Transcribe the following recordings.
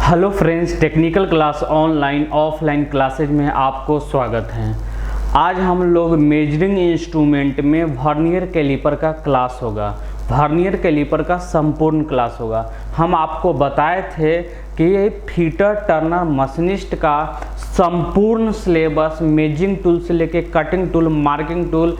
Hello friends, technical class online offline classes में आपको स्वागत है। आज हम लोग मेजरिंग इंस्ट्रूमेंट में वर्नियर कैलिपर का क्लास होगा। वर्नियर कैलिपर का संपूर्ण क्लास होगा। हम आपको बताए थे कि ये फीटर टर्नर मशीनिस्ट का संपूर्ण सिलेबस मेजरिंग टूल से लेके cutting tool, marking tool,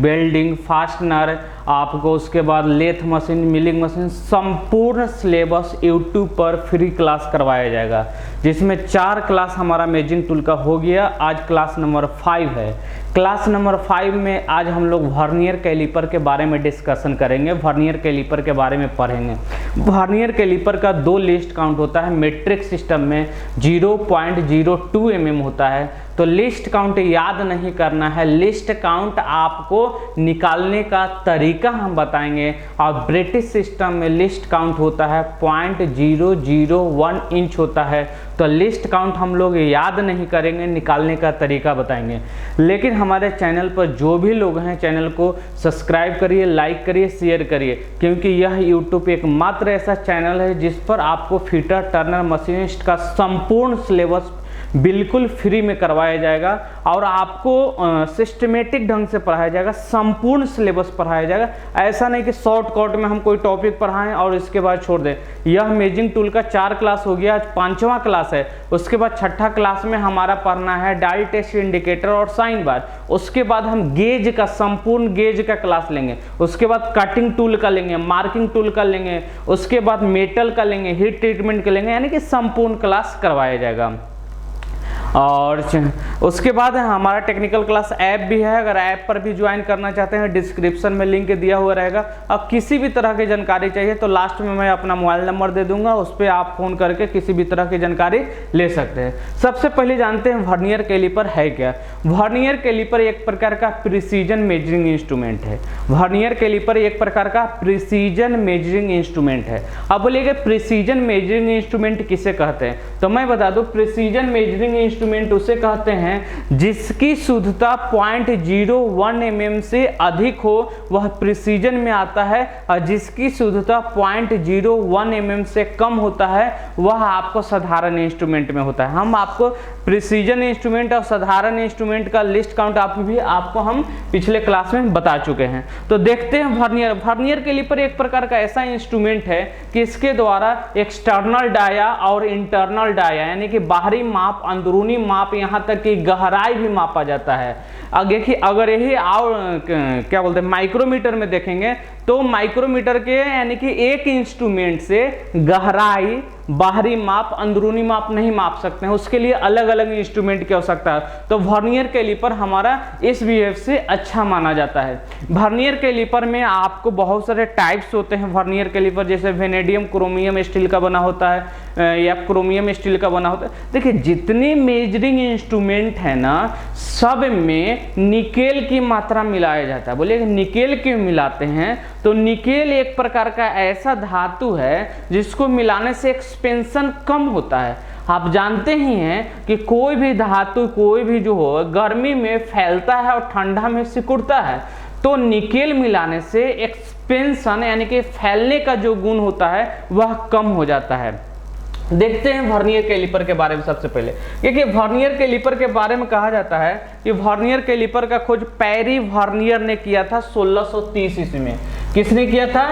welding, fastener, आपको उसके बाद लेथ मशीन, मिलिंग मशीन, संपूर्ण सिलेबस यूट्यूब पर फ्री क्लास करवाया जाएगा, जिसमें 4 क्लास हमारा मेजरिंग टूल का हो गया। आज क्लास नंबर 5 है। क्लास नंबर 5 में आज हम लोग वर्नियर कैलिपर के बारे में डिस्कशन करेंगे, वर्नियर कैलिपर के बारे में पढ़ेंगे। वर्नियर कैलिपर का 2 लिस्ट काउंट होता है। मेट्रिक सिस्टम में 0.02 mm होता है, तो लिस्ट काउंट याद नहीं करना है। लिस्ट काउंट आपको निकालने का तरीका हम बताएंगे। और ब्रिटिश सिस्टम में लिस्ट काउंट होता है 0.001 इंच होता है, तो लिस्ट काउंट हम लोग याद नहीं करेंगे, निकालने का तरीका बताएंगे। लेकिन हमारे चैनल पर जो भी लोग हैं, चैनल को सब्सक्राइब करिए, लाइक करिए, शेयर करिए, क्योंकि यह यूट्यूब एकमात्र ऐसा चैनल है जिस पर आपको फीटर टर्नर मशीनिस्ट का संपूर्ण सिलेबस बिल्कुल फ्री में करवाया जाएगा और आपको सिस्टमेटिक ढंग से पढ़ाया जाएगा, संपूर्ण सिलेबस पढ़ाया जाएगा। ऐसा नहीं कि शॉर्टकट में हम कोई टॉपिक पढ़ाएं और इसके बाद छोड़ दें। यह मेजरिंग टूल का 4 क्लास हो गया, आज 5वां क्लास है। उसके बाद 6ठा क्लास में हमारा पढ़ना है डायल टेस्ट, इंडिकेटर और साइन बार। उसके बाद हम गेज का, संपूर्ण गेज का क्लास लेंगे। उसके बाद कटिंग टूल का लेंगे, मार्किंग टूल का लेंगे, उसके बाद मेटल का लेंगे, हीट ट्रीटमेंट का लेंगे, यानी कि संपूर्ण क्लास करवाया जाएगा। और उसके बाद हमारा टेक्निकल क्लास ऐप भी है। अगर ऐप पर भी ज्वाइन करना चाहते हैं, डिस्क्रिप्शन में लिंक दिया हुआ रहेगा। अब किसी भी तरह की जानकारी चाहिए तो लास्ट में मैं अपना मोबाइल नंबर दे दूंगा, उस पर आप फ़ोन करके किसी भी तरह की जानकारी ले सकते हैं। सबसे पहले जानते हैं वर्नियर कैलिपर है क्या। वर्नियर कैलिपर एक प्रकार का प्रिसीजन मेजरिंग इंस्ट्रूमेंट है। वर्नियर कैलिपर एक प्रकार का प्रिसीजन मेजरिंग इंस्ट्रूमेंट है। अब बोलिएगा प्रिसीजन मेजरिंग इंस्ट्रूमेंट किसे कहते हैं, तो मैं बता दूं, प्रिसीजन मेजरिंग इंस्ट्रूमेंट उसे कहते हैं जिसकी शुद्धता 0.01 mm से अधिक हो, वह प्रिसीजन में आता है। और जिसकी शुद्धता 0.01 mm से कम होता है, वह आपको साधारण इंस्ट्रूमेंट में होता है। हम आपको प्रिसीजन इंस्ट्रूमेंट और साधारण इंस्ट्रूमेंट का लिस्ट काउंट आपको हम पिछले क्लास में बता चुके हैं। तो देखते हैं वर्नियर। वर्नियर कैलिपर एक प्रकार का ऐसा इंस्ट्रूमेंट है कि इसके द्वारा एक्सटर्नल डाया और इंटरनल डाया, यानी कि बाहरी माप, अंदरूनी माप, यहाँ तक कि गहराई भी मापा जाता है। देखिए, अगर यही और क्या बोलते हैं माइक्रोमीटर में देखेंगे तो माइक्रोमीटर के यानी कि एक इंस्ट्रूमेंट से गहराई, बाहरी माप, अंदरूनी माप नहीं माप सकते हैं। उसके लिए अलग अलग इंस्ट्रूमेंट की आवश्यकता है। तो वर्नियर कैलिपर हमारा इस विषय से अच्छा माना जाता है। वर्नियर कैलिपर में आपको बहुत सारे टाइप्स होते हैं। वर्नियर कैलिपर जैसे वेनेडियम क्रोमियम स्टील का बना होता है या क्रोमियम स्टील का बना होता है। देखिए, जितने मेजरिंग इंस्ट्रूमेंट है ना, सब में निकेल की मात्रा मिलाया जाता है। बोलिए निकेल क्यों मिलाते हैं, तो निकेल एक प्रकार का ऐसा धातु है जिसको मिलाने से एक्सपेंशन कम होता है। आप जानते ही हैं कि कोई भी धातु, कोई भी जो हो, गर्मी में फैलता है और ठंडा में सिकुड़ता है। तो निकेल मिलाने से एक्सपेंशन यानी कि फैलने का जो गुण होता है वह कम हो जाता है। देखते हैं वर्नियर कैलिपर के बारे में। सबसे पहले देखिए, वर्नियर कैलिपर के बारे में कहा जाता है कि वर्नियर कैलिपर का खोज पैरी वर्नियर ने किया था 1630 ईस्वी में। किसने किया था?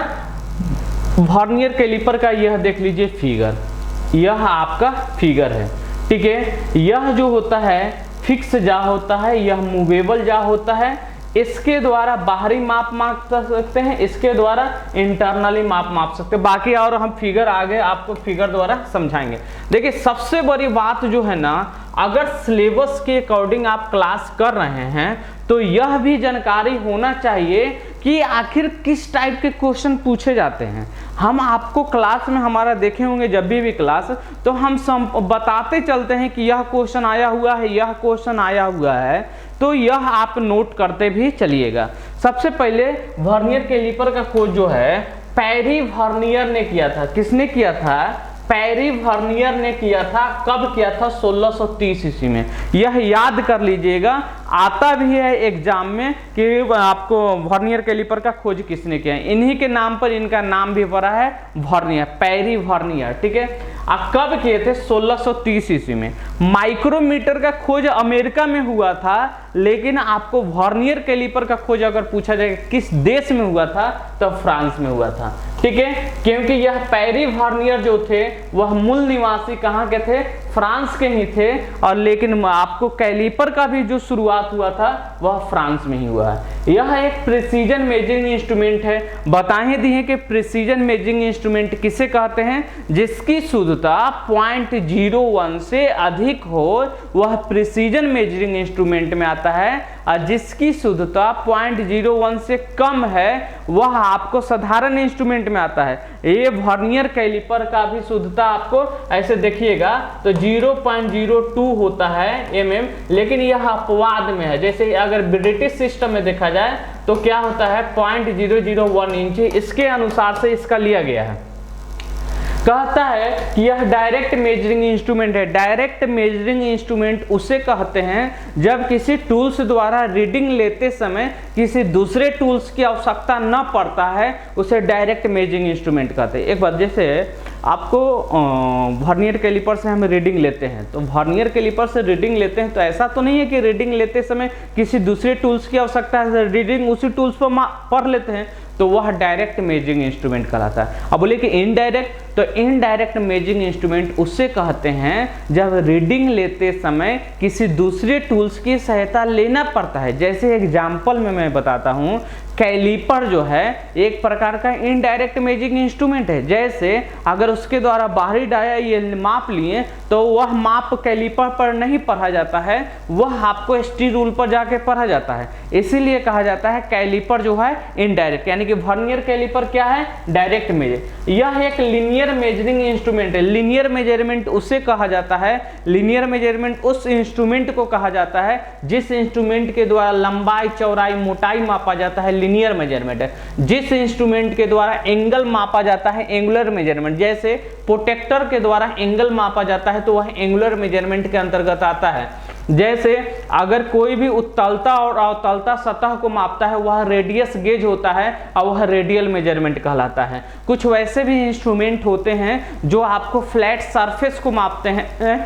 वर्नियर कैलिपर का यह देख लीजिए फिगर, यह आपका फिगर है, ठीक है। यह जो होता है फिक्स जा होता है, यह मूवेबल जा होता है। इसके द्वारा बाहरी माप सकते हैं, इसके द्वारा इंटरनली माप सकते हैं। बाकी और हम फिगर आगे आपको फिगर द्वारा समझाएंगे। देखिए, सबसे बड़ी बात जो है ना, अगर सिलेबस के अकॉर्डिंग आप क्लास कर रहे हैं तो यह भी जानकारी होना चाहिए कि आखिर किस टाइप के क्वेश्चन पूछे जाते हैं। हम आपको क्लास में हमारा देखे होंगे जब भी क्लास, तो हम बताते चलते हैं कि यह क्वेश्चन आया हुआ है, यह क्वेश्चन आया हुआ है, तो यह आप नोट करते भी चलिएगा। सबसे पहले वर्नियर कैलिपर का खोज जो है पैरी वर्नियर ने किया था। किसने किया था? पैरी वर्नियर ने किया था। कब किया था? 1630 ईस्वी में। यह याद कर लीजिएगा, आता भी है एग्जाम में कि आपको वर्नियर कैलिपर का खोज किसने किया है। इन्हीं के नाम पर इनका नाम भी पड़ा है वर्नियर, पैरी वर्नियर, ठीक है। कब किए थे? 1630 ईस्वी में। माइक्रोमीटर का खोज अमेरिका में हुआ था, लेकिन आपको वर्नियर कैलिपर का खोज अगर पूछा जाए किस देश में हुआ था, तो फ्रांस में हुआ था। ठीक है, क्योंकि यह पैरी वर्नियर जो थे वह मूल निवासी कहाँ के थे? फ्रांस के ही थे। और लेकिन आपको कैलिपर का भी जो शुरुआत हुआ था वह फ्रांस में ही हुआ है। यह एक प्रिसीजन मेजरिंग इंस्ट्रूमेंट है। बताएं दी है कि प्रिसीजन मेजरिंग इंस्ट्रूमेंट किसे कहते हैं? जिसकी शुद्धता 0.01 से अधिक हो वह प्रिसीजन मेजरिंग इंस्ट्रूमेंट में आता है, और जिसकी शुद्धता 0.01 से कम है वह आपको साधारण इंस्ट्रूमेंट में आता है। ये वर्नियर कैलिपर का भी शुद्धता आपको ऐसे देखिएगा तो 0.02 होता है mm, लेकिन यह अपवाद में है। जैसे अगर ब्रिटिश सिस्टम में देखा जाए तो क्या होता है? 0.001 इंच, इसके अनुसार से इसका लिया गया है। कहता है कि यह डायरेक्ट मेजरिंग इंस्ट्रूमेंट है। डायरेक्ट मेजरिंग इंस्ट्रूमेंट उसे कहते हैं जब किसी टूल्स द्वारा रीडिंग लेते समय किसी दूसरे टूल्स की आवश्यकता न पड़ता है, उसे डायरेक्ट मेजरिंग इंस्ट्रूमेंट कहते हैं। एक बात, जैसे आपको वर्नियर कैलिपर से हम रीडिंग लेते हैं, तो वर्नियर कैलिपर से रीडिंग लेते हैं तो ऐसा तो नहीं है कि रीडिंग लेते समय किसी दूसरे टूल्स की आवश्यकता है, रीडिंग उसी टूल्स पर पढ़ लेते हैं, तो वह डायरेक्ट मेजरिंग इंस्ट्रूमेंट कहलाता है। अब बोले कि इनडायरेक्ट, तो इनडायरेक्ट मेजरिंग इंस्ट्रूमेंट उससे कहते हैं जब रीडिंग लेते समय किसी दूसरे टूल्स की सहायता लेना पड़ता है। जैसे एग्जाम्पल में मैं बताता हूँ, कैलिपर जो है एक प्रकार का इनडायरेक्ट मेजरिंग इंस्ट्रूमेंट है। जैसे अगर उसके द्वारा बाहरी डाया ये माप लिए तो वह माप कैलिपर पर नहीं पढ़ा जाता है, वह आपको ST रूल पर जाके पढ़ा जाता है। इसीलिए कहा जाता है कैलिपर जो है इनडायरेक्ट, यानी कि वर्नियर कैलिपर क्या है? Direct measure. यह एक लीनियर मेजरिंग इंस्ट्रूमेंट है। लीनियर मेजरमेंट उसे कहा जाता है, लीनियर मेजरमेंट उस इंस्ट्रूमेंट को कहा जाता है जिस इंस्ट्रूमेंट के द्वारा लंबाई, चौड़ाई, मोटाई मापा जाता है, लीनियर मेजरमेंट है। जिस इंस्ट्रूमेंट के द्वारा एंगल मापा जाता है, एंगुलर मेजरमेंट। जैसे प्रोटेक्टर के द्वारा एंगल मापा जाता है तो वह एंगुलर मेजरमेंट के अंतर्गत आता है। जैसे अगर कोई भी उत्तलता और अवतलता सतह को मापता है वह रेडियस गेज होता है और वह रेडियल मेजरमेंट कहलाता है। कुछ वैसे भी इंस्ट्रूमेंट होते हैं जो आपको फ्लैट सरफेस को मापते हैं,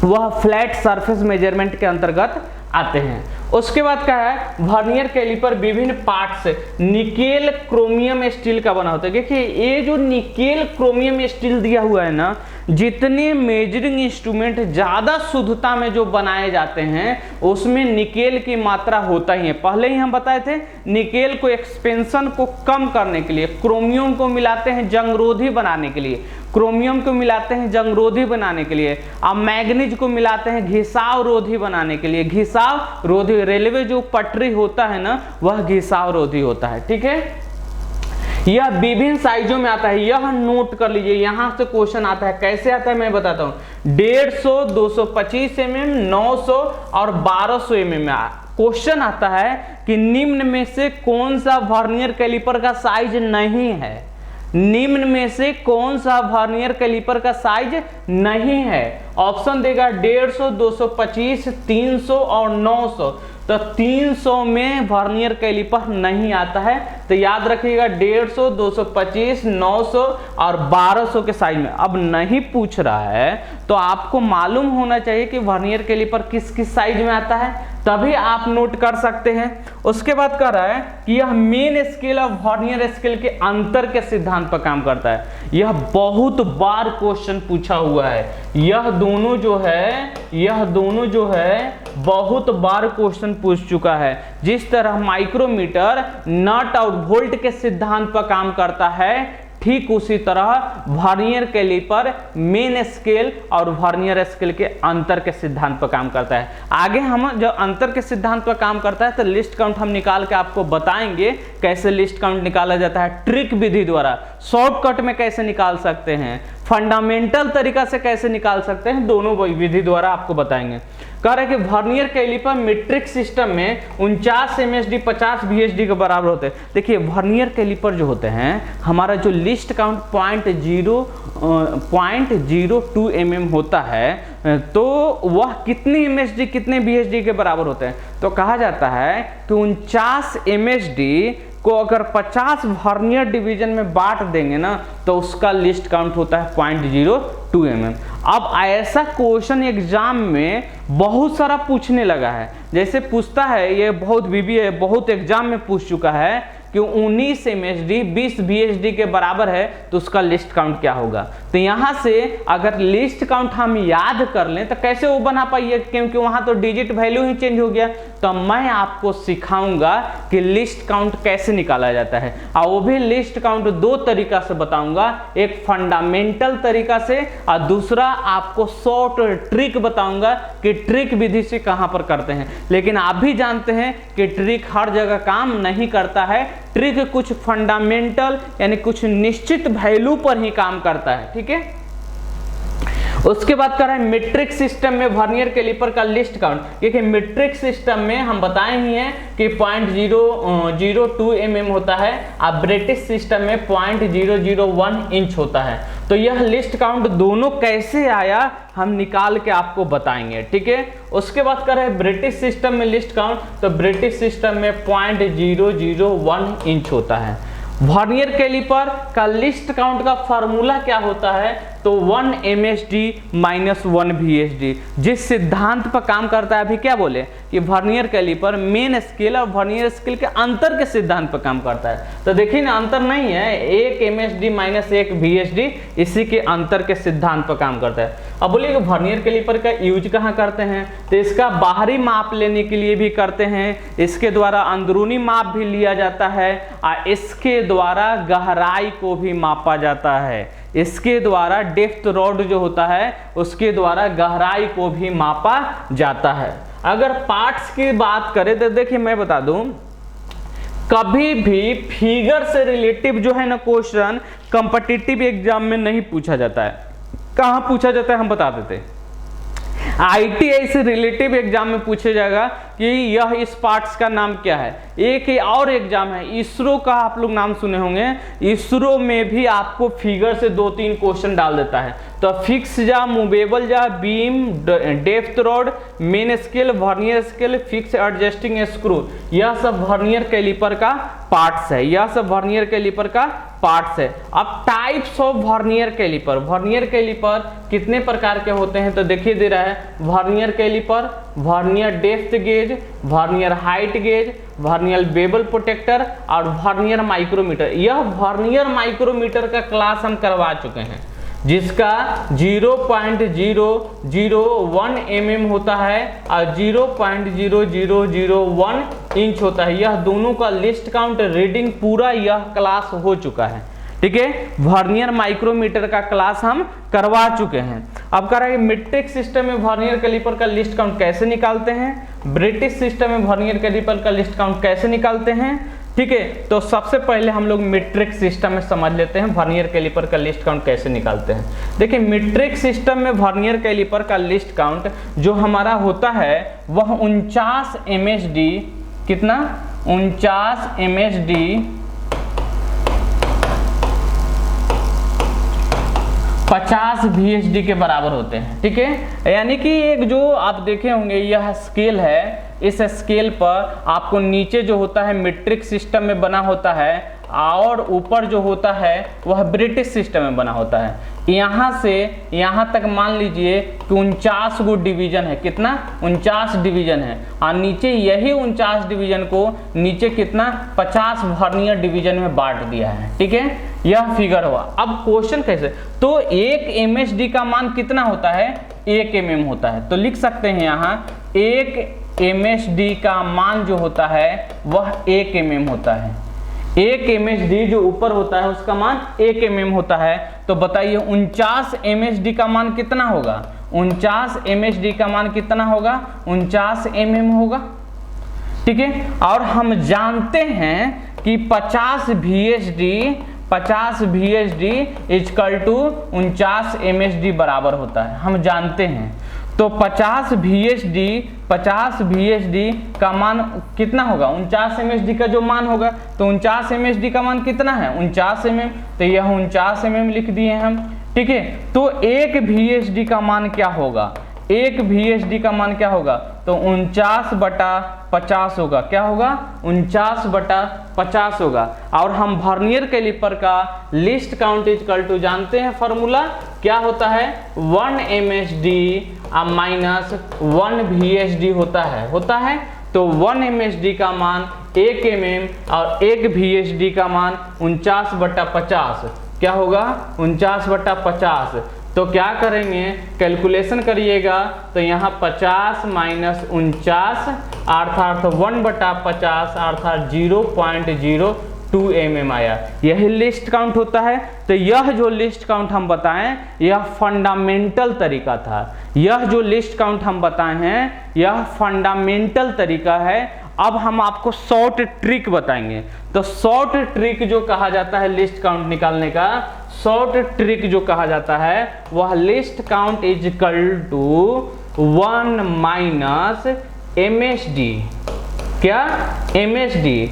वह फ्लैट सरफेस मेजरमेंट के अंतर्गत आते हैं। उसके बाद क्या है? वर्नियर कैलिपर विभिन्न पार्ट से निकेल, क्रोमियम, स्टील का बना होता है। देखिए ये जो निकेल, क्रोमियम, स्टील दिया हुआ है ना, जितने मेजरिंग इंस्ट्रूमेंट ज़्यादा शुद्धता में जो बनाए जाते हैं उसमें निकेल की मात्रा होता ही है। पहले ही हम बताए थे निकेल को एक्सपेंशन को कम करने के लिए, क्रोमियम को मिलाते हैं जंगरोधी बनाने के लिए, क्रोमियम को मिलाते हैं जंगरोधी बनाने के लिए, अब मैग्नीज को मिलाते हैं घिसाव रोधी बनाने के लिए। घिसाव रोधी, रेलवे जो पटरी होता है ना वह घिसाव रोधी होता है। ठीक है, यह विभिन्न साइजों में आता है। यह नोट कर लीजिए, यहां से क्वेश्चन आता है। कैसे आता है मैं बताता हूँ। 150, 225 mm, 900 और 1200 mm में क्वेश्चन आता है कि निम्न में से कौन सा वर्नियर कैलिपर का साइज नहीं है। निम्न में से कौन सा वर्नियर कैलिपर का साइज नहीं है? ऑप्शन देगा 150, 225, 300 और 900। तो 300 में वर्नियर कैलिपर नहीं आता है, तो याद रखिएगा 150, 225, 900 और 1200 के साइज में। अब नहीं पूछ रहा है तो आपको मालूम होना चाहिए कि वर्नियर कैलिपर किस किस साइज में आता है, तभी आप नोट कर सकते हैं। उसके बाद कह रहा है कि यह मेन स्केल और वर्नियर स्केल के अंतर के सिद्धांत पर काम करता है। यह बहुत बार क्वेश्चन पूछा हुआ है। यह दोनों जो है बहुत बार क्वेश्चन पूछ चुका है। जिस तरह माइक्रोमीटर नट और वोल्ट के सिद्धांत पर काम करता है, ठीक उसी तरह वर्नियर कैलिपर मेन स्केल और वर्नियर स्केल के अंतर के सिद्धांत पर काम करता है। आगे हम जो अंतर के सिद्धांत पर काम करता है तो लिस्ट काउंट हम निकाल के आपको बताएंगे कैसे लिस्ट काउंट निकाला जाता है, ट्रिक विधि द्वारा, शॉर्टकट में कैसे निकाल सकते हैं, फंडामेंटल तरीका से कैसे निकाल सकते हैं, दोनों विधि द्वारा आपको बताएंगे। कह रहे कि वर्नियर कैलिपर मीट्रिक सिस्टम में 49 MSD 50 VSD के बराबर होते हैं। देखिए वर्नियर कैलिपर जो होते हैं, हमारा जो लिस्ट काउंट 0.02 mm होता है, तो वह कितनी MSD कितने VSD के बराबर होते हैं? तो कहा जाता है कि 49 MSD को अगर 50 वर्नियर डिवीजन में बांट देंगे ना तो उसका लिस्ट काउंट होता है 0.02 mm। अब ऐसा क्वेश्चन एग्जाम में बहुत सारा पूछने लगा है, जैसे पूछता है, ये बहुत बीबीए बहुत एग्जाम में पूछ चुका है कि 19 MSD 20 VSD के बराबर है तो उसका लिस्ट काउंट क्या होगा। तो यहाँ से अगर लिस्ट काउंट हम याद कर लें तो कैसे वो बना पाइए, क्योंकि वहाँ तो डिजिट वैल्यू ही चेंज हो गया। तो मैं आपको सिखाऊंगा कि लिस्ट काउंट कैसे निकाला जाता है, और वो भी लिस्ट काउंट दो तरीका से बताऊंगा, एक फंडामेंटल तरीका से और दूसरा आपको शॉर्ट ट्रिक बताऊंगा कि ट्रिक विधि से कहाँ पर करते हैं। लेकिन आप भी जानते हैं कि ट्रिक हर जगह काम नहीं करता है, ट्रिक कुछ फंडामेंटल यानी कुछ निश्चित वैल्यू पर ही काम करता है, ठीक है। उसके बाद कर रहे हैं मीट्रिक सिस्टम में वर्नियर कैलिपर का लिस्ट काउंट। देखिए मीट्रिक सिस्टम में हम बताए ही हैं कि 0.002 mm होता है, और ब्रिटिश सिस्टम में 0.001 इंच होता है। तो यह लिस्ट काउंट दोनों कैसे आया हम निकाल के आपको बताएंगे, ठीक है। उसके बाद कर रहे हैं ब्रिटिश सिस्टम में लिस्ट काउंट, तो ब्रिटिश सिस्टम में 0.001 इंच होता है। वर्नियर कैलिपर का लिस्ट काउंट का फार्मूला क्या होता है, तो 1 MSD माइनस 1 VSD। जिस सिद्धांत पर काम करता है, अभी क्या बोले कि वर्नियर कैलिपर मेन स्केल और वर्नियर स्केल के अंतर के सिद्धांत पर काम करता है। तो देखिए ना, अंतर नहीं है, 1 MSD माइनस 1 VSD इसी के अंतर के सिद्धांत पर काम करता है। अब बोलिए कि वर्नियर कैलिपर का यूज कहाँ करते हैं, तो इसका बाहरी माप लेने के लिए भी करते हैं, इसके द्वारा अंदरूनी माप भी लिया जाता है, और इसके द्वारा गहराई को भी मापा जाता है। इसके द्वारा डेप्थ रॉड जो होता है उसके द्वारा गहराई को भी मापा जाता है। अगर पार्ट्स की बात करें तो देखिए मैं बता दूं, कभी भी फिगर से रिलेटिव जो है ना क्वेश्चन कॉम्पिटिटिव एग्जाम में नहीं पूछा जाता है। कहाँ पूछा जाता है हम बता देते हैं। ITI से रिलेटिव एग्जाम में पूछा जाएगा कि यह इस पार्ट्स का नाम क्या है। एक और एग्जाम है इसरो का, आप लोग नाम सुने होंगे, इसरो में भी आपको फिगर से 2-3 क्वेश्चन डाल देता है। तो फिक्स जा, मूवेबल जा, beam, depth rod, main scale, vernier scale, fix adjusting screw, यह सब वर्नियर कैलिपर का पार्ट्स है, यह सब वर्नियर कैलिपर का पार्ट्स है। अब types of vernier caliper, vernier caliper कितने प्रकार के होते हैं तो देखिए दे रहा है, vernier caliper, vernier depth gauge, vernier height gauge, vernier bevel protractor और वर्नियर माइक्रोमीटर। यह वर्नियर माइक्रोमीटर का क्लास हम करवा चुके हैं, जिसका 0.0001 mm होता है और 0.0001 इंच होता है। यह दोनों का लिस्ट काउंट रीडिंग पूरा यह क्लास हो चुका है, ठीक है। वर्नियर माइक्रोमीटर का क्लास हम करवा चुके हैं। अब कह रहा है मीट्रिक सिस्टम में वर्नियर कैलिपर का लिस्ट काउंट कैसे निकालते हैं, ब्रिटिश सिस्टम में वर्नियर कैलिपर का लिस्ट काउंट कैसे निकालते हैं, ठीक है। तो सबसे पहले हम लोग मीट्रिक सिस्टम में समझ लेते हैं वर्नियर कैलिपर का लिस्ट काउंट कैसे निकालते हैं। देखिए मीट्रिक सिस्टम में वर्नियर कैलिपर का लिस्ट काउंट जो हमारा होता है वह 49 MSD, कितना 49 MSD 50 VSD के बराबर होते हैं, ठीक है। यानी कि एक जो आप देखे होंगे यह स्केल है, इस स्केल पर आपको नीचे जो होता है मीट्रिक सिस्टम में बना होता है और ऊपर जो होता है वह ब्रिटिश सिस्टम में बना होता है। यहाँ से यहाँ तक मान लीजिए कि 49 गो डिवीजन है, कितना 49 डिवीजन है, और नीचे यही 49 डिवीजन को नीचे कितना 50 वर्नियर डिवीजन में बांट दिया है, ठीक है। यह फिगर हुआ। अब क्वेश्चन कैसे, तो 1 MSD का मान कितना होता है, 1 mm होता है। तो लिख सकते हैं यहाँ 1 MSD का मान जो होता है वह 1 mm होता है। 1 MSD जो ऊपर होता है उसका मान 1 mm होता है। तो बताइए 49 MSD का मान कितना होगा, 49 MSD का मान कितना होगा, 49 mm होगा, ठीक है। और हम जानते हैं कि 50 VSD इक्वल टू 49 MSD बराबर होता है, हम जानते हैं। तो 50 VSD का मान कितना होगा, 49 MSD का जो मान होगा, तो 49 MSD का मान कितना है 49 mm, तो यह 49 mm लिख दिए हम, ठीक है। तो 1 VSD का मान क्या होगा, 1 VSD का मान क्या होगा तो 49/50 होगा। क्या होगा? 49/50 होगा। और हम वर्नियर कैलिपर का लीस्ट काउंट इक्वल टू जानते हैं फॉर्मूला क्या होता है? 1 MSD माइनस 1 VSD होता है। तो 1 MSD का मान 1 mm और 1 VSD का मान 49/50। क्या होगा? 49/50। तो क्या करेंगे? कैलकुलेशन करिएगा तो यहाँ 50 माइनस 49 अर्थात 1/50 अर्थात 0.02 mm आया। यही लिस्ट काउंट होता है। तो यह जो लिस्ट काउंट हम बताएं यह फंडामेंटल तरीका था। यह जो लिस्ट काउंट हम बताए हैं यह फंडामेंटल तरीका है। अब हम आपको शॉर्ट ट्रिक बताएंगे। तो शॉर्ट ट्रिक जो कहा जाता है लिस्ट काउंट निकालने का, शॉर्ट ट्रिक जो कहा जाता है वह least count is equal to 1 minus MSD। क्या? MSD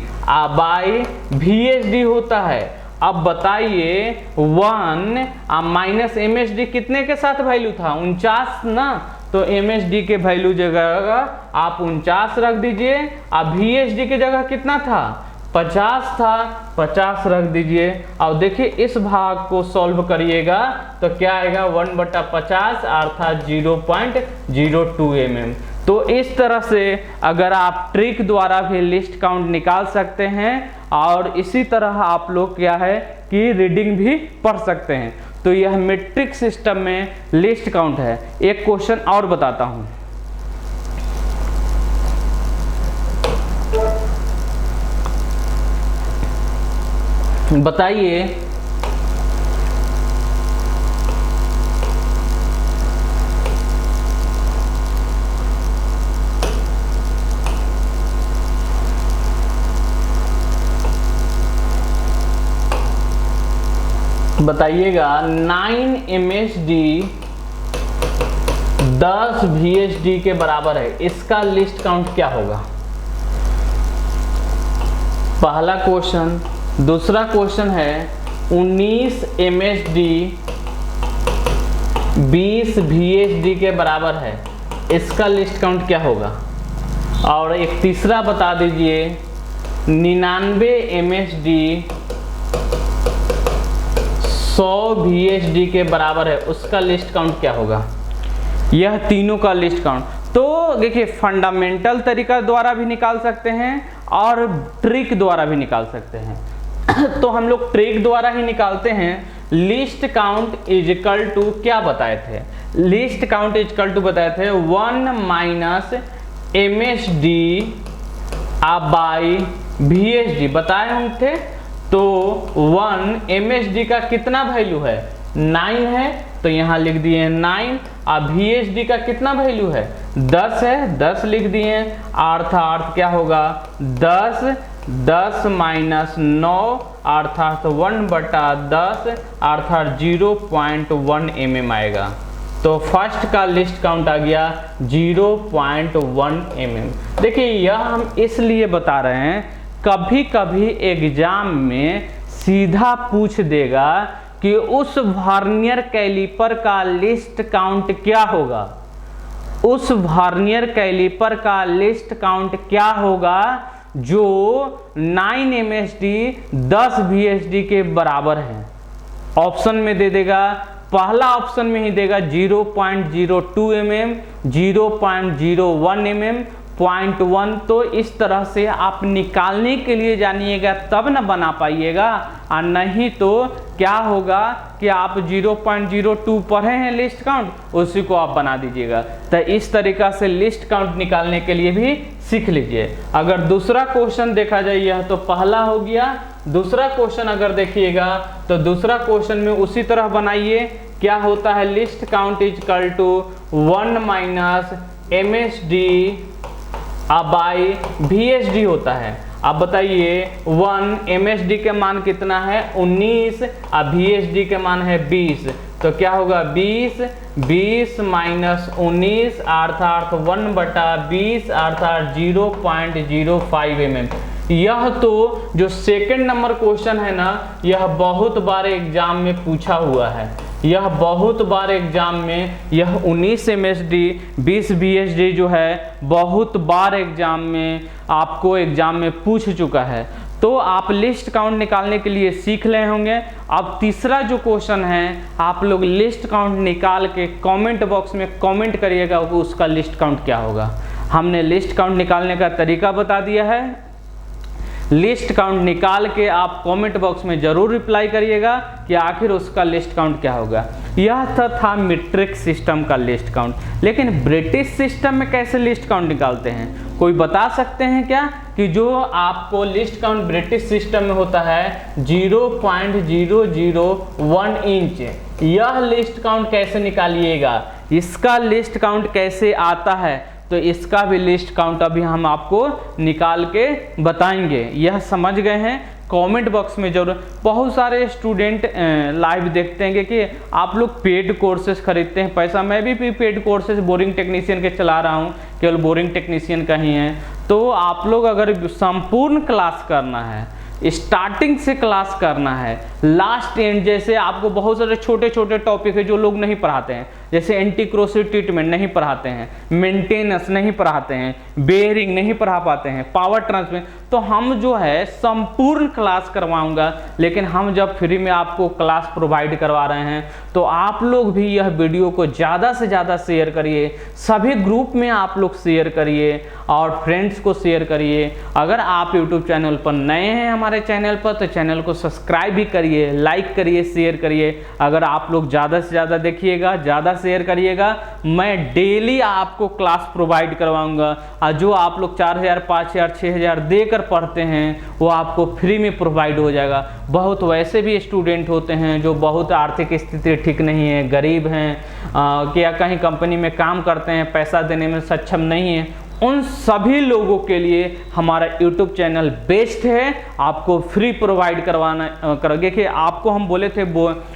बाई VSD होता है। अब बताइए 1 माइनस MSD कितने के साथ वैल्यू था? 49 ना। तो MSD के वैल्यू जगह आप 49 रख दीजिए। अब VSD की जगह कितना था? 50 था, 50 रख दीजिए। और देखिए इस भाग को सॉल्व करिएगा तो क्या आएगा? 1/50 अर्थात 0.02 mm। तो इस तरह से अगर आप ट्रिक द्वारा भी लिस्ट काउंट निकाल सकते हैं और इसी तरह आप लोग क्या है कि रीडिंग भी पढ़ सकते हैं। तो यह मीट्रिक सिस्टम में लिस्ट काउंट है। एक क्वेश्चन और बताता हूं। बताइए बताइएगा 9 MSD 10 VSD के बराबर है, इसका लिस्ट काउंट क्या होगा? पहला क्वेश्चन। दूसरा क्वेश्चन है 19 MSD 20 VSD के बराबर है, इसका लिस्ट काउंट क्या होगा? और एक तीसरा बता दीजिए 99 MSD 100 VSD के बराबर है, उसका लिस्ट काउंट क्या होगा? यह तीनों का लिस्ट काउंट। तो देखिए फंडामेंटल तरीका द्वारा भी निकाल सकते हैं और ट्रिक द्वारा भी निकाल सकते हैं। तो हम लोग ट्रिक द्वारा ही निकालते हैं। Least count is equal to क्या बताए थे? Least count is equal to बताए थे 1 माइनस MSD बाई VSD बताए हम थे। तो 1 MSD का कितना वैल्यू है? 9 है, तो यहाँ लिख दिए 9। अब VSD का कितना वैल्यू है? 10 है, 10 लिख दिए। अर्थात क्या होगा? 10 माइनस 9 अर्थात 1/10 अर्थात 0.1 mm आएगा। तो फर्स्ट का लिस्ट काउंट आ गया 0.1 mm। देखिए यह हम इसलिए बता रहे हैं, कभी कभी एग्जाम में सीधा पूछ देगा कि उस वर्नियर कैलिपर का लिस्ट काउंट क्या होगा। उस वर्नियर कैलिपर का लिस्ट काउंट क्या होगा जो 9 MSD 10 VSD के बराबर है। ऑप्शन में दे देगा, पहला ऑप्शन में ही देगा 0.02 mm, 0.01 mm, 0.1। तो इस तरह से आप निकालने के लिए जानिएगा तब ना बना पाइएगा, और नहीं तो क्या होगा कि आप 0.02 पढ़े हैं लिस्ट काउंट, उसी को आप बना दीजिएगा। तो इस तरीका से लिस्ट काउंट निकालने के लिए भी सीख लीजिए। अगर दूसरा क्वेश्चन देखा जाए, यह तो पहला हो गया। दूसरा क्वेश्चन अगर देखिएगा तो दूसरा क्वेश्चन में उसी तरह बनाइए। क्या होता है? Least count is equal to 1 minus MSD by VSD होता है। अब बताइए 1 MSD के मान कितना है? 19 और VSD के मान है 20। तो क्या होगा? 20 माइनस 19 अर्थात 1/20 अर्थात 0.05 mm। यह तो जो सेकंड नंबर क्वेश्चन है ना, यह बहुत बार एग्जाम में पूछा हुआ है। यह बहुत बार एग्जाम में, यह 19 MSD 20 BSD जो है बहुत बार एग्जाम में आपको एग्जाम में पूछ चुका है। तो आप लिस्ट काउंट निकालने के लिए सीख रहे होंगे। अब तीसरा जो क्वेश्चन है, आप लोग लिस्ट काउंट निकाल के कमेंट बॉक्स में कमेंट करिएगा कि उसका लिस्ट काउंट क्या होगा। हमने लिस्ट काउंट निकालने का तरीका बता दिया है। लिस्ट काउंट निकाल के आप कमेंट बॉक्स में जरूर रिप्लाई करिएगा कि आखिर उसका लिस्ट काउंट क्या होगा। यह था मीट्रिक सिस्टम का लिस्ट काउंट। लेकिन ब्रिटिश सिस्टम में कैसे लिस्ट काउंट निकालते हैं, कोई बता सकते हैं क्या? कि जो आपको लिस्ट काउंट ब्रिटिश सिस्टम में होता है 0.001 इंच, यह लिस्ट काउंट कैसे निकालिएगा, इसका लिस्ट काउंट कैसे आता है, तो इसका भी लिस्ट काउंट अभी हम आपको निकाल के बताएंगे। यह समझ गए हैं? कमेंट बॉक्स में जरूर। बहुत सारे स्टूडेंट लाइव देखते हैं कि आप लोग पेड कोर्सेज खरीदते हैं पैसा, मैं भी पेड कोर्सेज बोरिंग टेक्नीशियन के चला रहा हूं, केवल बोरिंग टेक्नीशियन का ही है। तो आप लोग अगर संपूर्ण क्लास करना है, स्टार्टिंग से क्लास करना है लास्ट एंड, जैसे आपको बहुत सारे छोटे छोटे टॉपिक है जो लोग नहीं पढ़ाते हैं, जैसे एंटी क्रोसिव ट्रीटमेंट नहीं पढ़ाते हैं, मेंटेनेंस नहीं पढ़ाते हैं, बेयरिंग नहीं पढ़ा पाते हैं, पावर ट्रांसफर, तो हम जो है संपूर्ण क्लास करवाऊंगा। लेकिन हम जब फ्री में आपको क्लास प्रोवाइड करवा रहे हैं तो आप लोग भी यह वीडियो को ज़्यादा से ज़्यादा शेयर करिए, सभी ग्रुप में आप लोग शेयर करिए और फ्रेंड्स को शेयर करिए। अगर आप यूट्यूब चैनल पर नए हैं हमारे चैनल पर, तो चैनल को सब्सक्राइब भी करिए, लाइक करिए, शेयर करिए। अगर आप लोग ज़्यादा से ज़्यादा देखिएगा, ज़्यादा शेयर करिएगा, मैं डेली आपको क्लास प्रोवाइड करवाऊंगा। और जो आप लोग 4000 5000 6000 देकर पढ़ते हैं वो आपको फ्री में प्रोवाइड हो जाएगा। बहुत वैसे भी स्टूडेंट होते हैं जो बहुत आर्थिक स्थिति ठीक नहीं है, गरीब हैं, क्या कहीं कंपनी में काम करते हैं, पैसा देने में सक्षम नहीं है, उन सभी लोगों के लिए हमारा YouTube चैनल बेस्ट है। आपको फ्री प्रोवाइड करवाना करोगे कि आपको हम बोले थे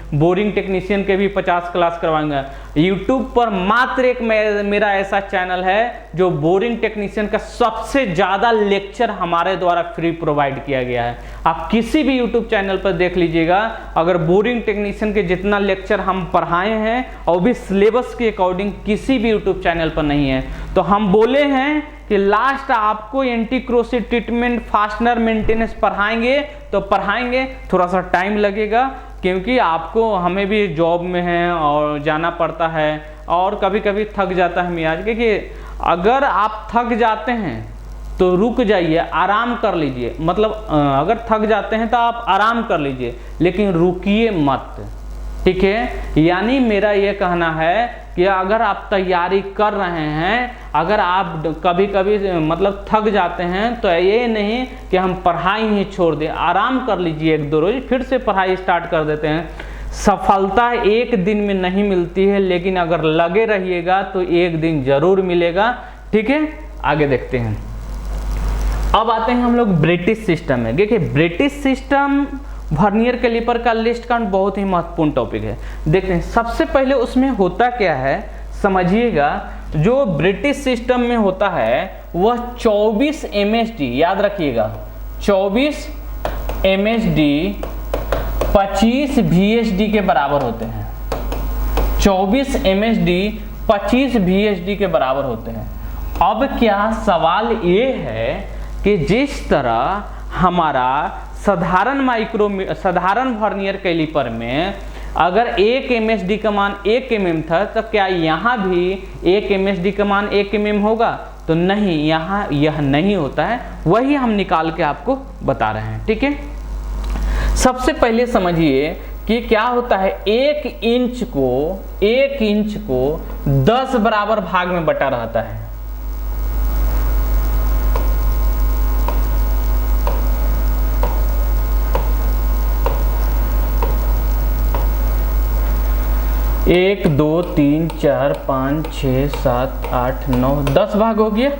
बोरिंग टेक्नीशियन के भी 50 क्लास करवाएंगे। YouTube पर मात्र एक मेरा ऐसा चैनल है जो बोरिंग टेक्नीशियन का सबसे ज़्यादा लेक्चर हमारे द्वारा फ्री प्रोवाइड किया गया है। आप किसी भी YouTube चैनल पर देख लीजिएगा, अगर बोरिंग टेक्नीशियन के जितना लेक्चर हम पढ़ाए हैं और भी सिलेबस के अकॉर्डिंग किसी भी YouTube चैनल पर नहीं है। तो हम बोले हैं कि लास्ट आपको anti corrosive treatment, fastener maintenance पढ़ाएंगे, तो पढ़ाएंगे, थोड़ा सा टाइम लगेगा क्योंकि आपको, हमें भी जॉब में है और जाना पड़ता है और कभी कभी थक जाता है मियाज। क्योंकि अगर आप थक जाते हैं तो रुक जाइए, आराम कर लीजिए। मतलब अगर थक जाते हैं तो आप आराम कर लीजिए, लेकिन रुकिए मत, ठीक है। यानी मेरा ये कहना है कि अगर आप तैयारी कर रहे हैं, अगर आप कभी कभी मतलब थक जाते हैं, तो ये नहीं कि हम पढ़ाई ही छोड़ दें, आराम कर लीजिए, 1-2 रोज फिर से पढ़ाई स्टार्ट कर देते हैं। सफलता एक दिन में नहीं मिलती है, लेकिन अगर लगे रहिएगा तो एक दिन जरूर मिलेगा, ठीक है। आगे देखते हैं। अब आते हैं हम लोग ब्रिटिश सिस्टम में। देखिए ब्रिटिश सिस्टम वर्नियर कैलिपर का लिस्ट काउंट बहुत ही महत्वपूर्ण टॉपिक है। देखते हैं सबसे पहले उसमें होता क्या है, समझिएगा। जो ब्रिटिश सिस्टम में होता है वह 24 MSD, याद रखिएगा 24 MSD 25 VSD के बराबर होते हैं। 24 MSD 25 VSD के बराबर होते हैं। अब क्या सवाल ये है कि जिस तरह हमारा साधारण वर्नियर कैलिपर में अगर 1 MSD का मान 1 mm था, तो क्या यहाँ भी 1 MSD का मान 1 mm होगा? तो नहीं, यहाँ यह नहीं होता है। वही हम निकाल के आपको बता रहे हैं, ठीक है। सबसे पहले समझिए कि क्या होता है, 1 इंच को 10 बराबर भाग में बटा रहता है। एक 2 3 4 5 6 7 8 9 10 भाग हो गया।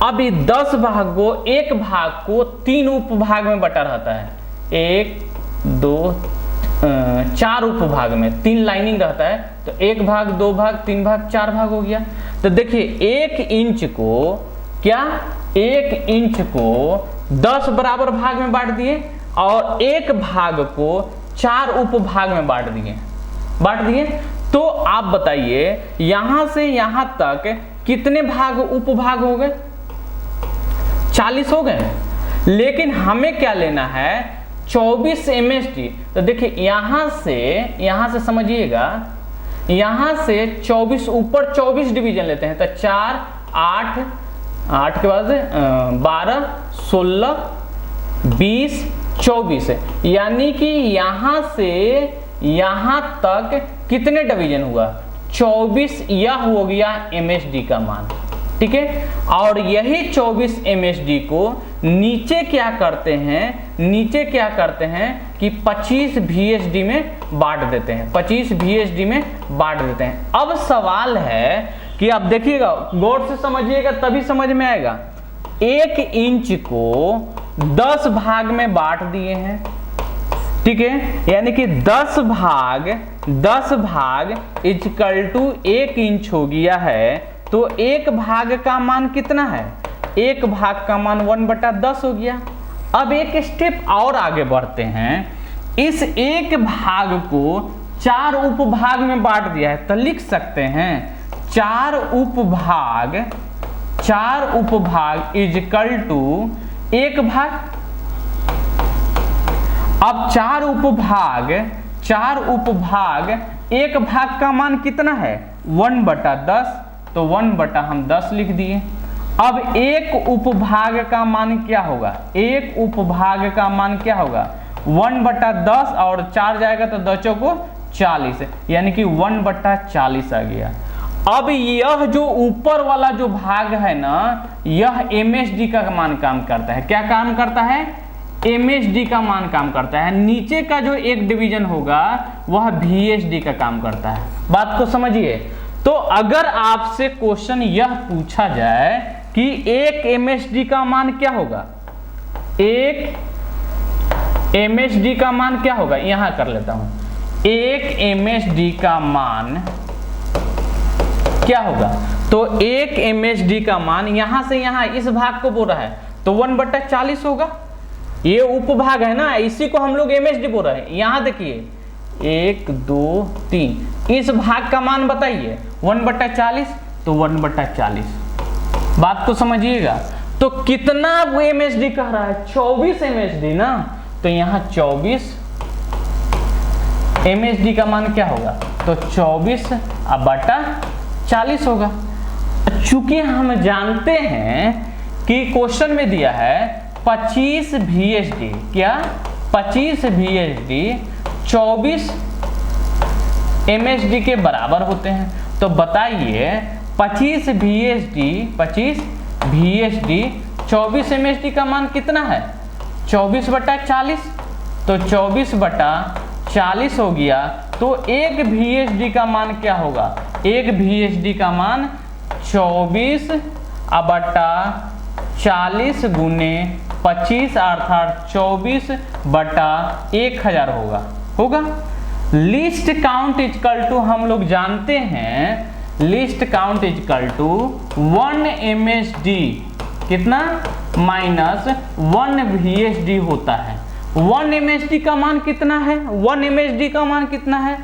अब ये 10 भाग को, एक भाग को 3 उपभाग में बटा रहता है। 1 2 4 उपभाग में, 3 लाइनिंग रहता है, तो 1 भाग 2 भाग 3 भाग 4 भाग हो गया। तो देखिए 1 इंच को 1 इंच को 10 बराबर भाग में बांट दिए और 1 भाग को 4 उपभाग में बांट दिए। बांट दिए। तो आप बताइए यहां से यहां तक कितने भाग उपभाग हो गए? 40 हो गए। लेकिन हमें क्या लेना है? 24 MSD। तो देखिए यहां से समझिएगा, यहां से 24 ऊपर 24 डिवीजन लेते हैं तो 4 8 के बाद 12 16 20 24 यानी कि यहां से यहां तक कितने डिवीजन हुआ? 24। यह हो गया MSD का मान, ठीक है। और यही 24 MSD को नीचे क्या करते हैं कि 25 VSD में बांट देते हैं, 25 VSD में बांट देते हैं। अब सवाल है कि आप देखिएगा, गौर से समझिएगा तभी समझ में आएगा। 1 इंच को 10 भाग में बांट दिए हैं, ठीक है, यानी कि 10 भाग इक्वल टू 1 इंच हो गया है। तो 1 भाग का मान कितना है? 1 भाग का मान 1/10 हो गया। अब एक स्टेप और आगे बढ़ते हैं। इस 1 भाग को 4 उपभाग में बांट दिया है, तो लिख सकते हैं 4 उपभाग इक्वल टू 1 भाग। अब 4 उपभाग 1 भाग का मान कितना है? 1/10। तो 1/10 लिख दिए। अब 1 उपभाग का मान क्या होगा? 1 उपभाग का मान क्या होगा? 1/10 और 4 जाएगा तो 10 को 40, यानी कि 1/40 आ गया। अब यह जो ऊपर वाला जो भाग है ना, यह MSD का मान काम करता है। क्या काम करता है? MSD का मान काम करता है। नीचे का जो एक डिवीजन होगा वह VSD का काम करता है। बात को समझिए। तो अगर आपसे क्वेश्चन यह पूछा जाए कि 1 MSD का मान क्या होगा? 1 MSD का मान क्या होगा? यहां कर लेता हूं। 1 MSD का मान क्या होगा? तो 1 MSD का मान यहां से यहां इस भाग को बोल रहा है तो 1/40 होगा। ये उपभाग है ना, इसी को हम लोग MSD बोल रहे हैं। यहां देखिए 1 2 3, इस भाग का मान बताइए 1/40, तो 1/40। बात को समझिएगा। तो कितना वो MSD कह रहा है? 24 MSD ना। तो यहां 24 MSD का मान क्या होगा? तो 24/40 होगा। चूंकि हम जानते हैं कि क्वेश्चन में दिया है 25 VSD, क्या 25 VSD 24 MSD के बराबर होते हैं। तो बताइए 25 VSD 24 MSD का मान कितना है? 24/40। तो 24/40 हो गया। तो 1 VSD का मान क्या होगा? 1 VSD का मान 24/40 गुने 25 अर्थात 24/1000 होगा। लिस्ट काउंट इक्वल टू हम लोग जानते हैं, least count equal to 1 MSD कितना माइनस 1 VSD होता है। 1 MSD का मान कितना है? 1 MSD का मान कितना है?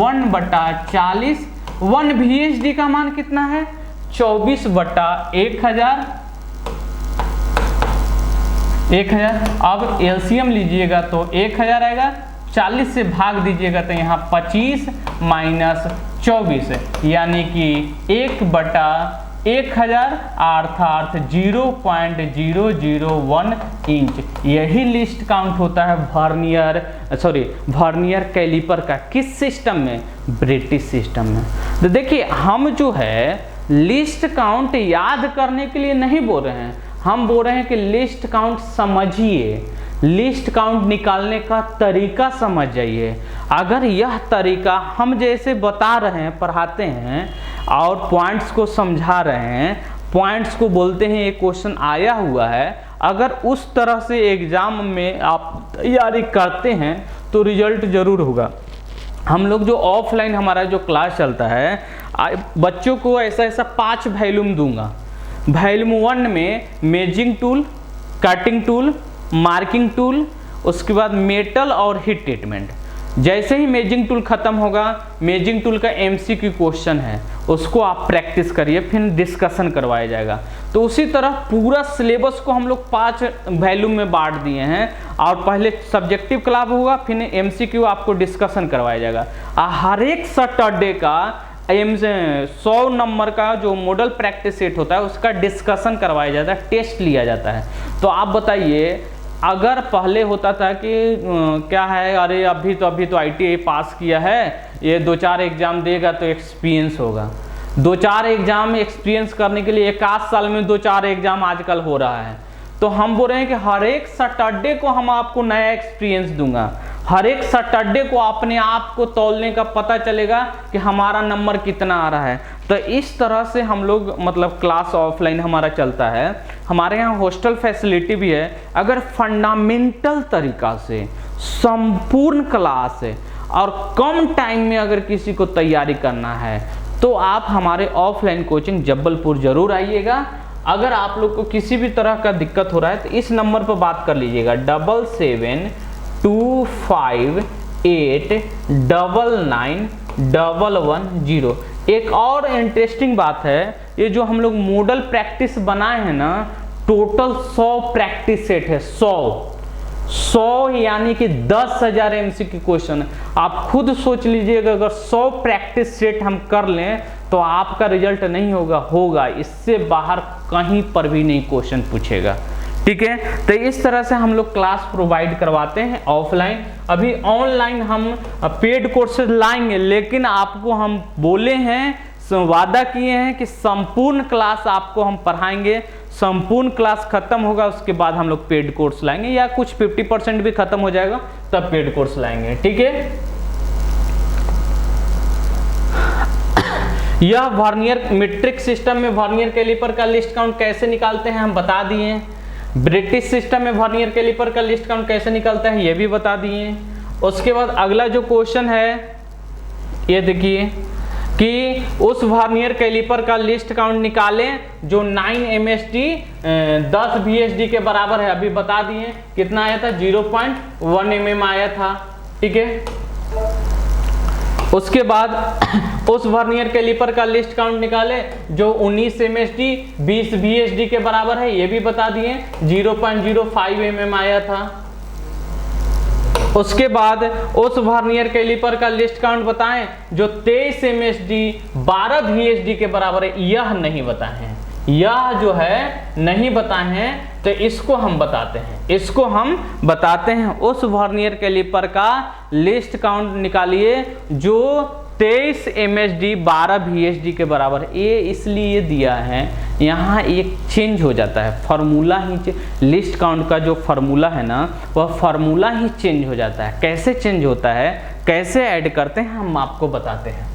1/40। 1 VSD का मान कितना है? 24/1000। अब LCM लीजिएगा तो 1000 आएगा। 40 से भाग दीजिएगा तो यहाँ 25 माइनस 24, यानी कि 1/1000 अर्थात 0.001 इंच। यही लिस्ट काउंट होता है वर्नियर कैलिपर का। किस सिस्टम में? ब्रिटिश सिस्टम में। तो देखिए हम जो है लिस्ट काउंट याद करने के लिए नहीं बोल रहे हैं, हम बोल रहे हैं कि लिस्ट काउंट समझिए, लिस्ट काउंट निकालने का तरीका समझ जाइए। अगर यह तरीका हम जैसे बता रहे हैं, पढ़ाते हैं और पॉइंट्स को समझा रहे हैं, पॉइंट्स को बोलते हैं ये क्वेश्चन आया हुआ है, अगर उस तरह से एग्जाम में आप तैयारी करते हैं तो रिजल्ट जरूर होगा। हम लोग जो ऑफलाइन हमारा जो क्लास चलता है, बच्चों को ऐसा 5 वॉल्यूम दूंगा। वॉल्यूम 1 में measuring tool, cutting tool, marking tool, उसके बाद मेटल और हीट ट्रीटमेंट। जैसे ही मेजिंग टूल खत्म होगा, मेजिंग टूल का एमसीक्यू क्वेश्चन है, उसको आप प्रैक्टिस करिए, फिर डिस्कशन करवाया जाएगा। तो उसी तरह पूरा सिलेबस को हम लोग 5 वैल्यू में बांट दिए हैं, और पहले सब्जेक्टिव क्लास होगा, फिर एमसीक्यू आपको डिस्कशन करवाया जाएगा। हर एक सैटरडे का 100 नंबर का जो मॉडल प्रैक्टिस सेट होता है उसका डिस्कशन करवाया जाता है, टेस्ट लिया जाता है। तो आप बताइए, अगर पहले होता था कि क्या है, अरे अभी तो ITI पास किया है, ये 2-4 एग्जाम देगा तो एक्सपीरियंस होगा। 2-4 एग्जाम एक्सपीरियंस करने के लिए 1 साल में 2-4 एग्जाम आजकल हो रहा है। तो हम बोल रहे हैं कि हर एक सैटरडे को हम आपको नया एक्सपीरियंस दूंगा, हर एक सैटरडे को अपने आप को तौलने का पता चलेगा कि हमारा नंबर कितना आ रहा है। तो इस तरह से हम लोग मतलब क्लास ऑफलाइन हमारा चलता है। हमारे यहाँ हॉस्टल फैसिलिटी भी है। अगर फंडामेंटल तरीका से संपूर्ण क्लास है और कम टाइम में अगर किसी को तैयारी करना है तो आप हमारे ऑफलाइन कोचिंग जबलपुर जरूर आइएगा। अगर आप लोग को किसी भी तरह का दिक्कत हो रहा है तो इस नंबर पर बात कर लीजिएगा, 7725899110। एक और इंटरेस्टिंग बात है, ये जो हम लोग मॉडल प्रैक्टिस बनाए हैं ना, टोटल 100 प्रैक्टिस सेट है। 100 यानी कि 10,000 MCQ क्वेश्चन है। आप खुद सोच लीजिएगा, अगर 100 प्रैक्टिस सेट हम कर लें तो आपका रिजल्ट नहीं होगा, इससे बाहर कहीं पर भी नहीं क्वेश्चन पूछेगा। ठीक है, तो इस तरह से हम लोग क्लास प्रोवाइड करवाते हैं ऑफलाइन। अभी ऑनलाइन हम पेड कोर्सेज लाएंगे, लेकिन आपको हम बोले हैं, वादा किए हैं कि संपूर्ण क्लास आपको हम पढ़ाएंगे। संपूर्ण क्लास खत्म होगा उसके बाद हम लोग पेड कोर्स लाएंगे, या कुछ 50% भी खत्म हो जाएगा तब पेड कोर्स लाएंगे। ठीक है, यह वर्नियर मीट्रिक सिस्टम में वर्नियर कैलिपर का लिस्ट काउंट कैसे निकालते हैं हम बता दिए। ब्रिटिश सिस्टम में वर्नियर कैलिपर का लिस्ट काउंट कैसे निकलता है ये भी बता दिए। उसके बाद अगला जो क्वेश्चन है ये देखिए कि उस वर्नियर कैलिपर का लिस्ट काउंट निकालें जो 9 MSD 10 VSD के बराबर है। अभी बता दिए कितना आया था, 0.1 mm आया था। ठीक है, उसके बाद उस वर्नियर कैलिपर का लिस्ट काउंट निकाले जो 19 MSD 20 VSD के बराबर है, ये भी बता दिए 0.05 mm आया था। उसके बाद उस वर्नियर कैलिपर का लिस्ट काउंट बताएं जो 23 MSD 12 VSD के बराबर है, यह नहीं बताए हैं, यह जो है नहीं बताए हैं, तो इसको हम बताते हैं। उस वर्नियर कैलिपर का लिस्ट काउंट निकालिए जो 23 MSD 12 VSD के बराबर है। ये इसलिए दिया है, यहाँ एक चेंज हो जाता है फार्मूला ही, लिस्ट काउंट का जो फार्मूला है ना वह फार्मूला ही चेंज हो जाता है। कैसे चेंज होता है, कैसे ऐड करते हैं हम आपको बताते हैं।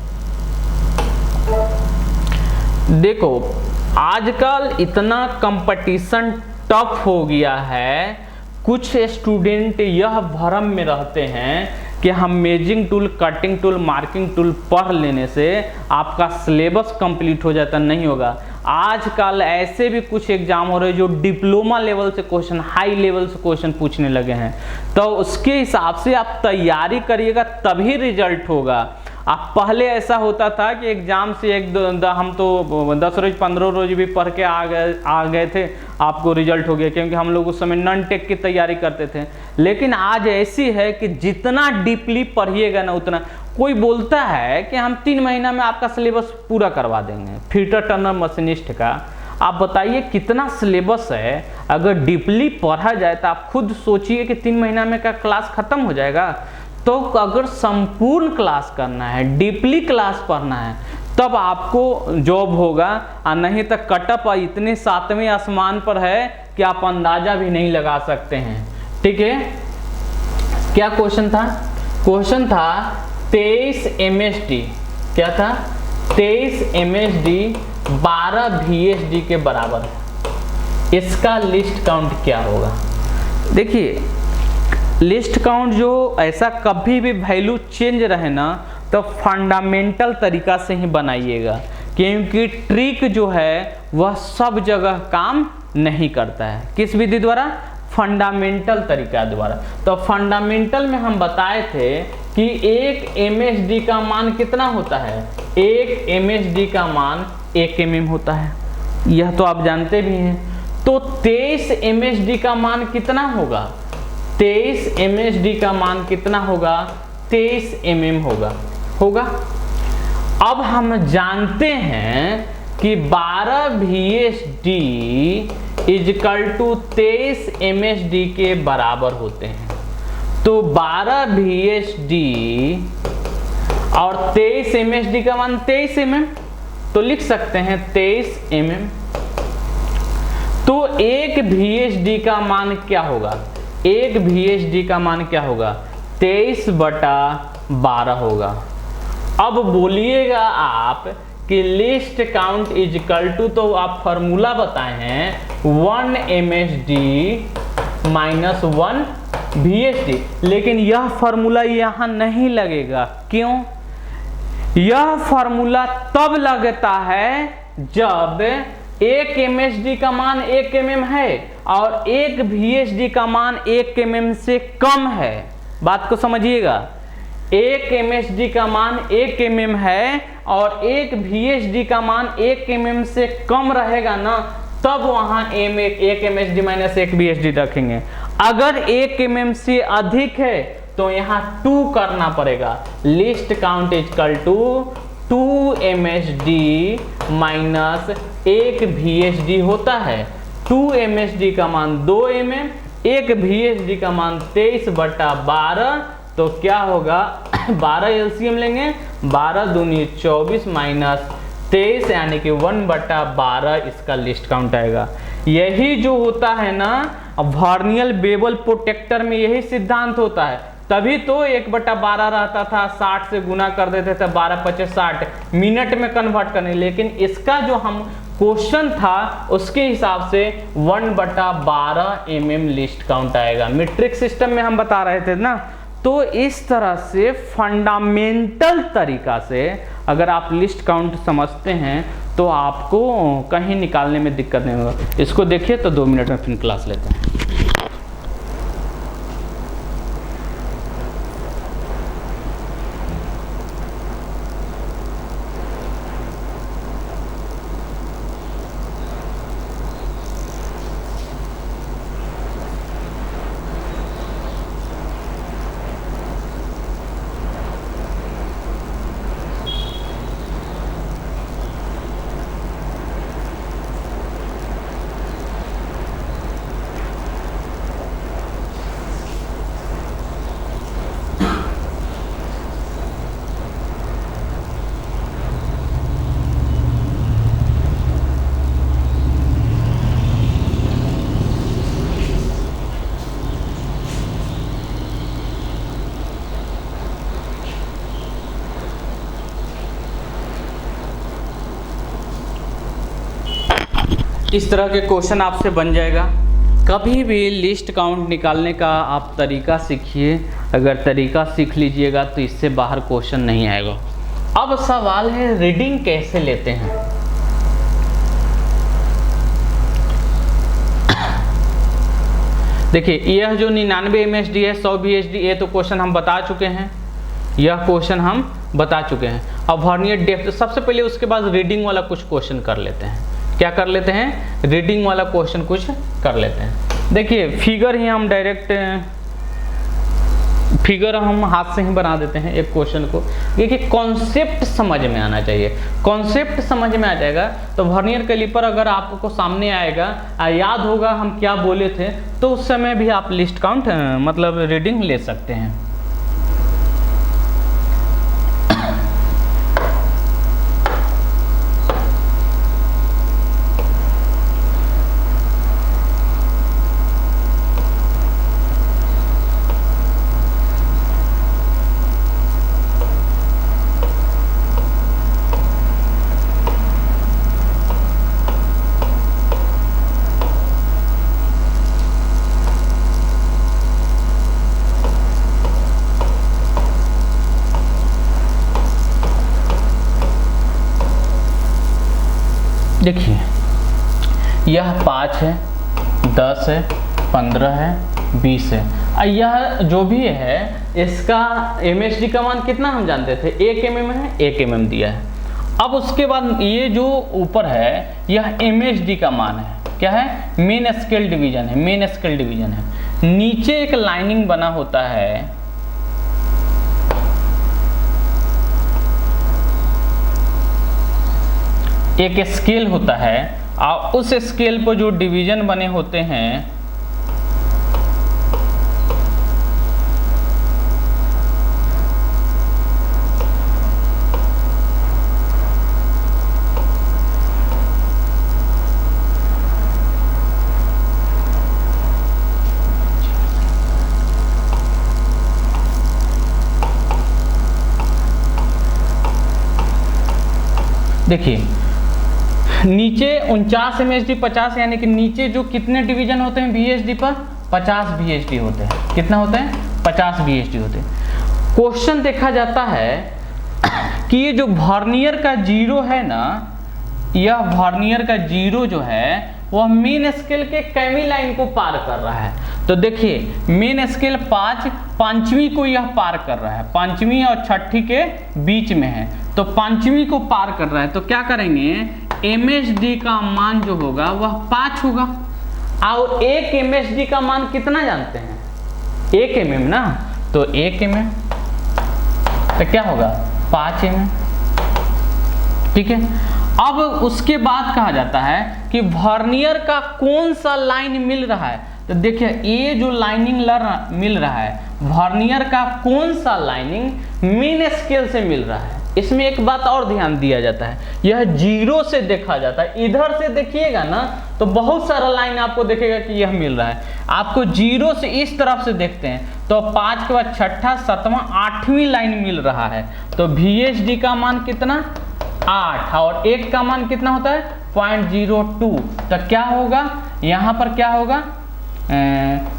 देखो आजकल इतना कंपटीशन टफ हो गया है, कुछ स्टूडेंट यह भ्रम में रहते हैं कि हम measuring tool, cutting tool, marking tool पढ़ लेने से आपका सिलेबस कंप्लीट हो जाता। नहीं होगा। आजकल ऐसे भी कुछ एग्जाम हो रहे हैं जो डिप्लोमा लेवल से क्वेश्चन, हाई लेवल से क्वेश्चन पूछने लगे हैं, तो उसके हिसाब से आप तैयारी करिएगा तभी रिजल्ट होगा। आप पहले ऐसा होता था कि एग्जाम से हम तो 10 रोज 15 रोज भी पढ़ के आ गए थे, आपको रिजल्ट हो गया, क्योंकि हम लोग उस समय नॉन टेक की तैयारी करते थे। लेकिन आज ऐसी है कि जितना डीपली पढ़िएगा ना उतना, कोई बोलता है कि हम 3 महीना में आपका सिलेबस पूरा करवा देंगे फिटर टर्नर मशीनिस्ट का। आप बताइए कितना सिलेबस है, अगर डीपली पढ़ा जाए तो आप खुद सोचिए कि 3 महीना में का क्लास खत्म हो जाएगा। तो अगर संपूर्ण क्लास करना है, डीपली क्लास पढ़ना है, तब आपको जॉब होगा, और नहीं तो कटअप इतने 7वें आसमान पर है कि आप अंदाजा भी नहीं लगा सकते हैं। ठीक है, क्या क्वेश्चन था? क्वेश्चन था 23 MSD, क्या था? 23 MSD 12 VSD के बराबर है। इसका लिस्ट काउंट क्या होगा? देखिए लिस्ट काउंट जो ऐसा कभी भी वैल्यू चेंज रहे ना तो फंडामेंटल तरीका से ही बनाइएगा, क्योंकि ट्रिक जो है वह सब जगह काम नहीं करता है। किस विधि द्वारा? फंडामेंटल तरीका द्वारा। तो फंडामेंटल में हम बताए थे कि एक MSD का मान कितना होता है, एक MSD का मान 1 mm होता है, यह तो आप जानते भी हैं। तो 23 MSD का मान कितना होगा, 23 MSD का मान कितना होगा, 23 mm होगा। अब हम जानते हैं कि 12 VSD इजकल टू 23 MSD के बराबर होते हैं। तो 12 VSD और 23 MSD का मान 23 mm, तो लिख सकते हैं 23 mm। तो एक VSD का मान क्या होगा, एक VSD का मान क्या होगा, 23/12 होगा। अब बोलिएगा आप कि लिस्ट काउंट इजकल टू, तो आप फॉर्मूला बताए हैं 1 MSD माइनस 1 VSD, लेकिन यह फॉर्मूला यहाँ नहीं लगेगा। क्यों? यह फॉर्मूला तब लगता है जब एक MSD का मान 1 mm है और एक VSD का मान 1 mm से कम है। बात को समझिएगा, एक MSD का मान 1 mm है और एक VSD का मान 1 mm से कम रहेगा ना, तब वहां 1 MSD माइनस 1 VSD रखेंगे। अगर 1 mm से अधिक है तो यहाँ 2 करना पड़ेगा। Least count equal to 2 MSD minus 1 VSD होता है। 2 MSD का मान 2 mm, 1 VSD का मान 23/12, तो क्या होगा 12 LCM लेंगे, 12 दूनी 24 माइनस 23 यानी कि 1/12 इसका लिस्ट काउंट आएगा। यही जो होता है ना वर्नियर बेवल प्रोटेक्टर में, यही सिद्धांत होता है। तभी तो 1/12 रहता था, 60 से गुना कर देते थे, 12×5 60 मिनट में कन्वर्ट करने। लेकिन इसका जो हम क्वेश्चन था उसके हिसाब से 1/12 mm लिस्ट काउंट आएगा। मीट्रिक सिस्टम में हम बता रहे थे ना। तो इस तरह से फंडामेंटल तरीका से अगर आप लिस्ट काउंट समझते हैं तो आपको कहीं निकालने में दिक्कत नहीं होगा। इसको देखिए तो 2 मिनट में फिर क्लास लेते हैं। इस तरह के क्वेश्चन आपसे बन जाएगा। कभी भी लिस्ट काउंट निकालने का आप तरीका सीखिए। अगर तरीका सीख लीजिएगा तो इससे बाहर क्वेश्चन नहीं आएगा। अब सवाल है रीडिंग कैसे लेते हैं। देखिए यह जो 99 MSD है, 100 VSD, ये तो क्वेश्चन हम बता चुके हैं, यह क्वेश्चन हम बता चुके हैं। अब वर्नियर डेप्थ, सबसे पहले उसके बाद रीडिंग वाला कुछ क्वेश्चन कर लेते हैं। क्या कर लेते हैं? रीडिंग वाला क्वेश्चन कुछ कर लेते हैं। देखिए फिगर ही हम डायरेक्ट फिगर हम हाथ से ही बना देते हैं एक क्वेश्चन को। देखिए कॉन्सेप्ट समझ में आना चाहिए। कॉन्सेप्ट समझ में आ जाएगा तो वर्नियर कैलिपर अगर आपको सामने आएगा, याद होगा हम क्या बोले थे, तो उस समय भी आप लिस्ट काउंट मतलब रीडिंग ले सकते हैं। देखिए यह 5 है, 10 है, 15 है, 20 है। यह जो भी है इसका MSD का मान कितना हम जानते थे, 1 mm है, 1 mm दिया है। अब उसके बाद ये जो ऊपर है यह MSD का मान है, क्या है, मेन स्केल डिवीजन है, मेन स्केल डिवीजन है। नीचे एक लाइनिंग बना होता है, एक स्केल होता है और उस स्केल पर जो डिवीजन बने होते हैं देखिए नीचे 49 MSD 50, यानी कि नीचे जो कितने डिवीजन होते हैं VSD पर, 50 VSD होते हैं। कितना होते हैं, 50 VSD होते हैं। क्वेश्चन देखा जाता है कि ये जो वर्नियर का जीरो है ना, यह वर्नियर का जीरो जो है वह मेन स्केल के कैमी लाइन को पार कर रहा है। तो देखिए मेन स्केल 5, पांचवी को यह पार कर रहा है, पांचवी और छठी के बीच में है, तो पांचवी को पार कर रहा है। तो क्या करेंगे, MSD का मान जो होगा वह 5 होगा। और 1 MSD का मान कितना जानते हैं, 1 mm ना, तो 1 mm तो क्या होगा 5 mm, ठीक है। अब उसके बाद कहा जाता है कि वर्नियर का कौन सा लाइन मिल रहा है। तो देखिए ये जो लाइनिंग मिल रहा है, वर्नियर का कौन सा लाइनिंग मेन स्केल से मिल रहा है। इसमें एक बात और ध्यान दिया जाता है, यह जीरो से देखा जाता है। इधर से देखिएगा ना तो बहुत सारा लाइन आपको देखेगा कि यह मिल रहा है, आपको जीरो से इस तरफ से देखते हैं तो 5 के बाद छठा, सातवां, 8वीं लाइन मिल रहा है। तो VSD का मान कितना, 8, और 1 का मान कितना होता है 0.02। तो क्या होगा यहाँ पर, क्या होगा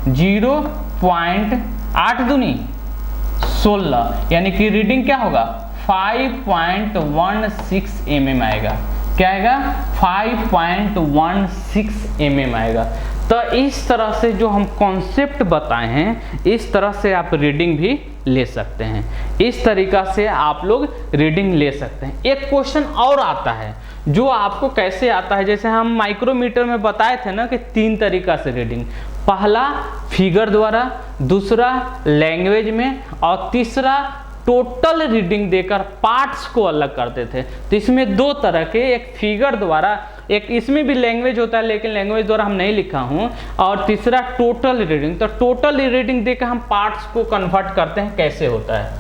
0.8 दूनी 16, यानी कि रीडिंग क्या होगा 5.16 mm आएगा। क्या आएगा 5.16 mm आएगा। तो इस तरह से जो हम कॉन्सेप्ट बताए हैं, इस तरह से आप रीडिंग भी ले सकते हैं। इस तरीका से आप लोग रीडिंग ले सकते हैं। एक क्वेश्चन और आता है जो आपको कैसे आता है, जैसे हम माइक्रोमीटर में बताए थे ना कि 3 तरीका से रीडिंग, पहला फिगर द्वारा, दूसरा लैंग्वेज में, और तीसरा टोटल रीडिंग देकर पार्ट्स को अलग करते थे। तो इसमें 2 तरह के, एक फिगर द्वारा, एक इसमें भी लैंग्वेज होता है लेकिन लैंग्वेज द्वारा हम नहीं लिखा हूँ, और तीसरा टोटल रीडिंग। तो टोटल रीडिंग देकर हम पार्ट्स को कन्वर्ट करते हैं, कैसे होता है।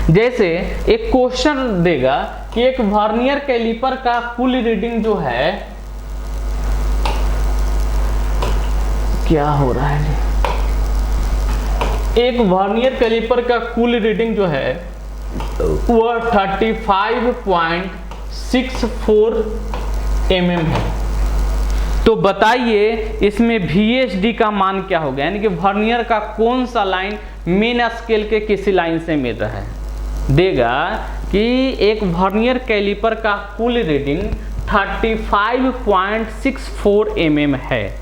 जैसे एक क्वेश्चन देगा कि एक वर्नियर कैलिपर का कुल रीडिंग जो है, क्या हो रहा है, एक वर्नियर कैलिपर का कुल रीडिंग जो है वह 35.64 mm है। तो बताइए इसमें VSD का मान क्या होगा, यानी कि वर्नियर का कौन सा लाइन मेन स्केल के किसी लाइन से मिल रहा है। देगा कि एक वर्नियर कैलिपर का कुल रीडिंग 35.64 mm है।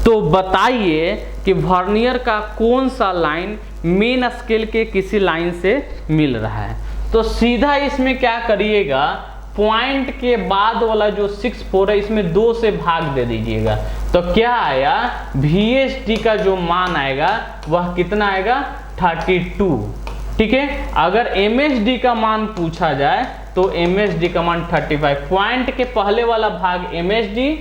तो बताइए कि वर्नियर का कौन सा लाइन मेन स्केल के किसी लाइन से मिल रहा है। तो सीधा इसमें क्या करिएगा, पॉइंट के बाद वाला जो 64 है इसमें 2 से भाग दे दीजिएगा। तो क्या आया, VSD का जो मान आएगा वह कितना आएगा 32, ठीक है। अगर MSD का मान पूछा जाए तो MSD का मान 35, पॉइंट के पहले वाला भाग MSD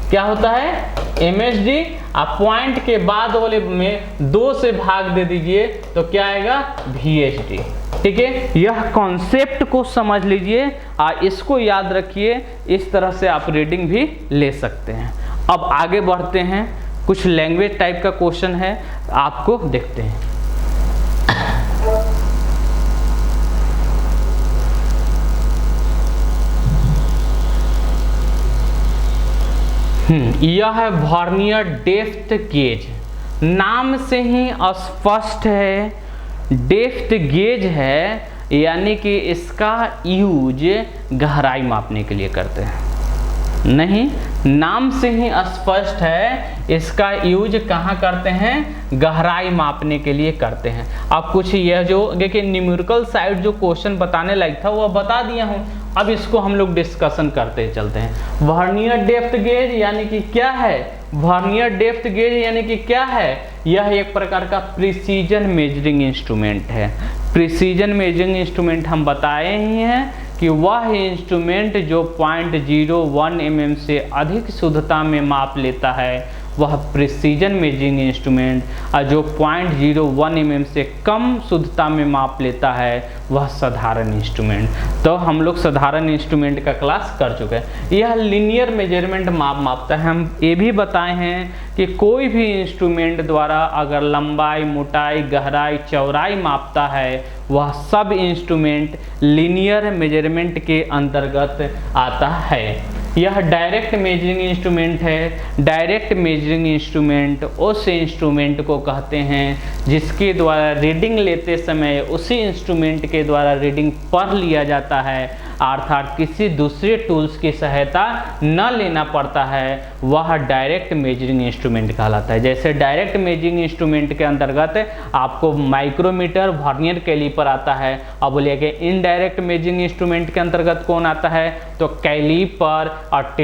क्या होता है MSD, आप पॉइंट के बाद वाले में 2 से भाग दे दीजिए तो क्या आएगा VSD, ठीक है। यह कॉन्सेप्ट को समझ लीजिए, इसको याद रखिए, इस तरह से आप रीडिंग भी ले सकते हैं। अब आगे बढ़ते हैं, कुछ लैंग्वेज टाइप का क्वेश्चन है, आपको देखते हैं। यह है वर्नियर डेप्थ गेज, नाम से ही स्पष्ट है डेप्थ गेज है, यानी कि इसका यूज गहराई मापने के लिए करते हैं, नहीं नाम से ही स्पष्ट है इसका यूज कहाँ करते हैं, गहराई मापने के लिए करते हैं। अब कुछ यह जो देखिए न्यूमेरिकल साइड जो क्वेश्चन बताने लायक था वो बता दिया हूँ, अब इसको हम लोग डिस्कशन करते चलते हैं। वर्नियर डेप्थ गेज यानी कि क्या है, वर्नियर डेप्थ गेज यानी कि क्या है, यह एक प्रकार का प्रिसीजन मेजरिंग इंस्ट्रूमेंट है। प्रिसीजन मेजरिंग इंस्ट्रूमेंट हम बताए ही हैं कि वह इंस्ट्रूमेंट जो 0.01 mm से अधिक शुद्धता में माप लेता है वह प्रिसीजन मेजरिंग इंस्ट्रूमेंट, और जो 0.01 mm से कम शुद्धता में माप लेता है वह साधारण इंस्ट्रूमेंट। तो हम लोग साधारण इंस्ट्रूमेंट का क्लास कर चुके हैं। यह लीनियर मेजरमेंट मापता है। हम ये भी बताए हैं कि कोई भी इंस्ट्रूमेंट द्वारा अगर लंबाई, मोटाई, गहराई, चौड़ाई मापता है वह सब इंस्ट्रूमेंट लीनियर मेजरमेंट के अंतर्गत आता है। यह डायरेक्ट मेजरिंग इंस्ट्रूमेंट है। डायरेक्ट मेजरिंग इंस्ट्रूमेंट उस इंस्ट्रूमेंट को कहते हैं जिसके द्वारा रीडिंग लेते समय उसी इंस्ट्रूमेंट के द्वारा रीडिंग पढ़ लिया जाता है, अर्थात किसी दूसरे टूल्स की सहायता न लेना पड़ता है, वह डायरेक्ट मेजरिंग इंस्ट्रूमेंट कहलाता है। जैसे डायरेक्ट मेजरिंग इंस्ट्रूमेंट के अंतर्गत आपको माइक्रोमीटर, वर्नियर कैलिपर आता है। अब बोलिए इनडायरेक्ट मेजरिंग इंस्ट्रूमेंट के अंतर्गत कौन आता है, तो कैलिपर और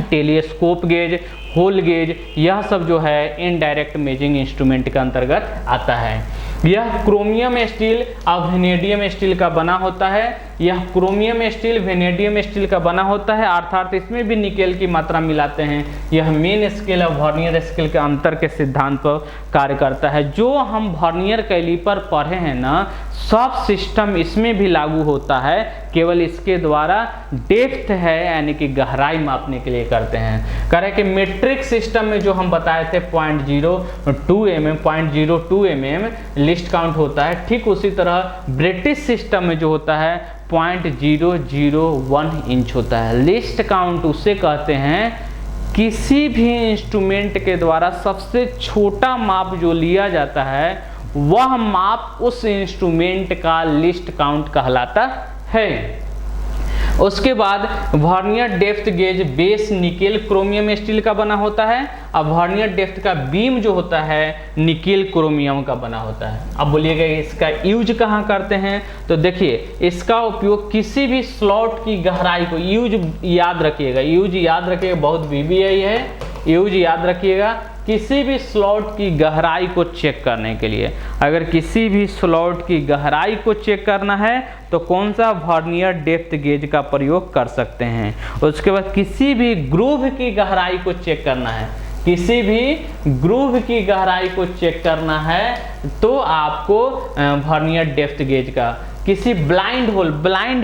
टेलीस्कोप गेज, होल गेज, यह सब जो है इनडायरेक्ट मेजरिंग इंस्ट्रूमेंट के अंतर्गत आता है। यह क्रोमियम स्टील और वेनेडियम स्टील का बना होता है। यह क्रोमियम स्टील, वेनेडियम स्टील का बना होता है, अर्थात इसमें भी निकेल की मात्रा मिलाते हैं। यह मेन स्केल और वर्नियर स्केल के अंतर के सिद्धांत पर कार्य करता है। जो हम वर्नियर कैलिपर पढ़े हैं ना, सब सिस्टम इसमें भी लागू होता है, केवल इसके द्वारा डेप्थ है यानी कि गहराई मापने के लिए करते हैं। कह रहे कि मेट्रिक सिस्टम में जो हम बताए थे 0.02 mm लिस्ट काउंट होता है, ठीक उसी तरह ब्रिटिश सिस्टम में जो होता है 0.001 इंच होता है। लिस्ट काउंट उसे कहते हैं किसी भी इंस्ट्रूमेंट के द्वारा सबसे छोटा माप जो लिया जाता है वह माप उस इंस्ट्रूमेंट का लिस्ट काउंट कहलाता है। उसके बाद vernier depth gauge base nickel chromium steel का बना होता है, अब वर्नियर डेप्थ का बीम जो होता है निकेल क्रोमियम का बना होता है। अब बोलिएगा इसका यूज कहाँ करते हैं, तो देखिए इसका उपयोग किसी भी स्लॉट की गहराई को, यूज याद रखिएगा, बहुत VBI है, यूज याद रखिएगा, किसी भी स्लॉट की गहराई को चेक करने के लिए। अगर किसी भी स्लॉट की गहराई को चेक करना है तो कौन सा वर्नियर डेप्थ गेज का प्रयोग कर सकते हैं। उसके बाद किसी भी ग्रूव की गहराई को चेक करना है, किसी भी ग्रूव की गहराई को चेक करना है तो आपको वर्नियर डेप्थ गेज का। किसी ब्लाइंड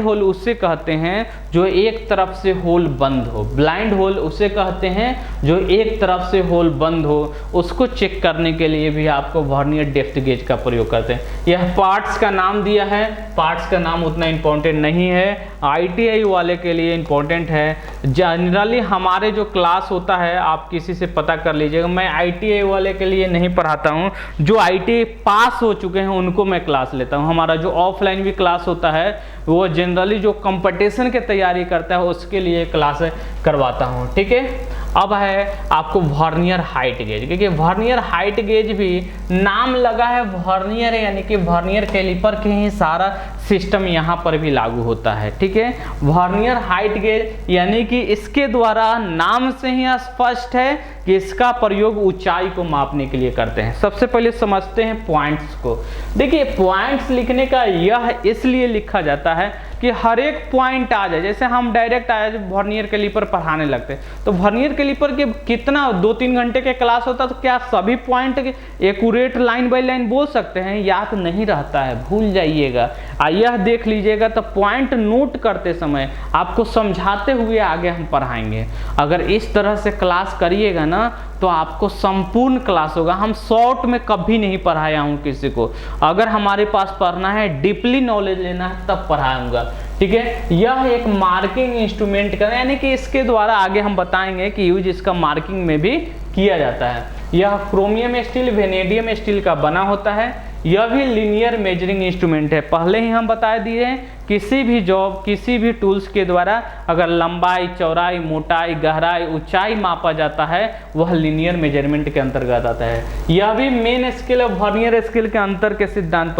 होल उसे कहते हैं जो एक तरफ से होल बंद हो, ब्लाइंड होल उसे कहते हैं जो एक तरफ से होल बंद हो, उसको चेक करने के लिए भी आपको वर्नियर डेप्थ गेज का प्रयोग करते हैं। यह पार्ट्स का नाम दिया है, पार्ट्स का नाम उतना इम्पोर्टेंट नहीं है, ITI वाले के लिए इम्पोर्टेंट है। जनरली हमारे जो क्लास होता है आप किसी से पता कर लीजिएगा, मैं ITI वाले के लिए नहीं पढ़ाता हूँ, जो ITI पास हो चुके हैं उनको मैं क्लास लेता हूँ। हमारा जो ऑफलाइन क्लास होता है वो जनरली जो कंपटीशन के तैयारी करता है उसके लिए क्लास करवाता हूँ, ठीक है। अब है आपको वर्नियर हाइट गेज, क्योंकि वर्नियर हाइट गेज भी नाम लगा है वर्नियर यानी कि वर्नियर कैलिपर के ही सारा सिस्टम यहाँ पर भी लागू होता है, ठीक है। वर्नियर हाइट गेज यानी कि इसके द्वारा नाम से ही स्पष्ट है कि इसका प्रयोग ऊंचाई को मापने के लिए करते हैं। सबसे पहले समझते हैं पॉइंट्स को। देखिए पॉइंट्स लिखने का यह इसलिए लिखा जाता है कि हर एक पॉइंट आ जाए। जैसे हम डायरेक्ट आए वर्नियर कैलिपर पढ़ाने लगते हैं तो वर्नियर कैलिपर के कितना 2-3 घंटे के क्लास होता है, तो क्या सभी point accurate line by line बोल सकते हैं? याद नहीं रहता है, भूल जाइएगा। यह देख लीजिएगा तो पॉइंट नोट करते समय आपको समझाते हुए आगे हम पढ़ाएंगे। अगर इस तरह से क्लास करिएगा ना तो आपको संपूर्ण क्लास होगा। हम शॉर्ट में कभी नहीं पढ़ाया हूँ किसी को। अगर हमारे पास पढ़ना है, डीपली नॉलेज लेना है तब पढ़ाऊंगा, ठीक है। यह एक मार्किंग इंस्ट्रूमेंट का यानी कि इसके द्वारा आगे हम बताएंगे कि यूज इसका मार्किंग में भी किया जाता है। यह क्रोमियम स्टील, वेनेडियम स्टील का बना होता है। यह भी लीनियर मेजरिंग इंस्ट्रूमेंट है। पहले ही हम बता दिए हैं, किसी भी जॉब, किसी भी टूल्स के द्वारा अगर लंबाई, चौड़ाई, मोटाई, गहराई, ऊंचाई मापा जाता है वह लीनियर मेजरमेंट के अंतर्गत आता है। यह भी मेन स्केल और वर्नियर स्केल के अंतर के सिद्धांत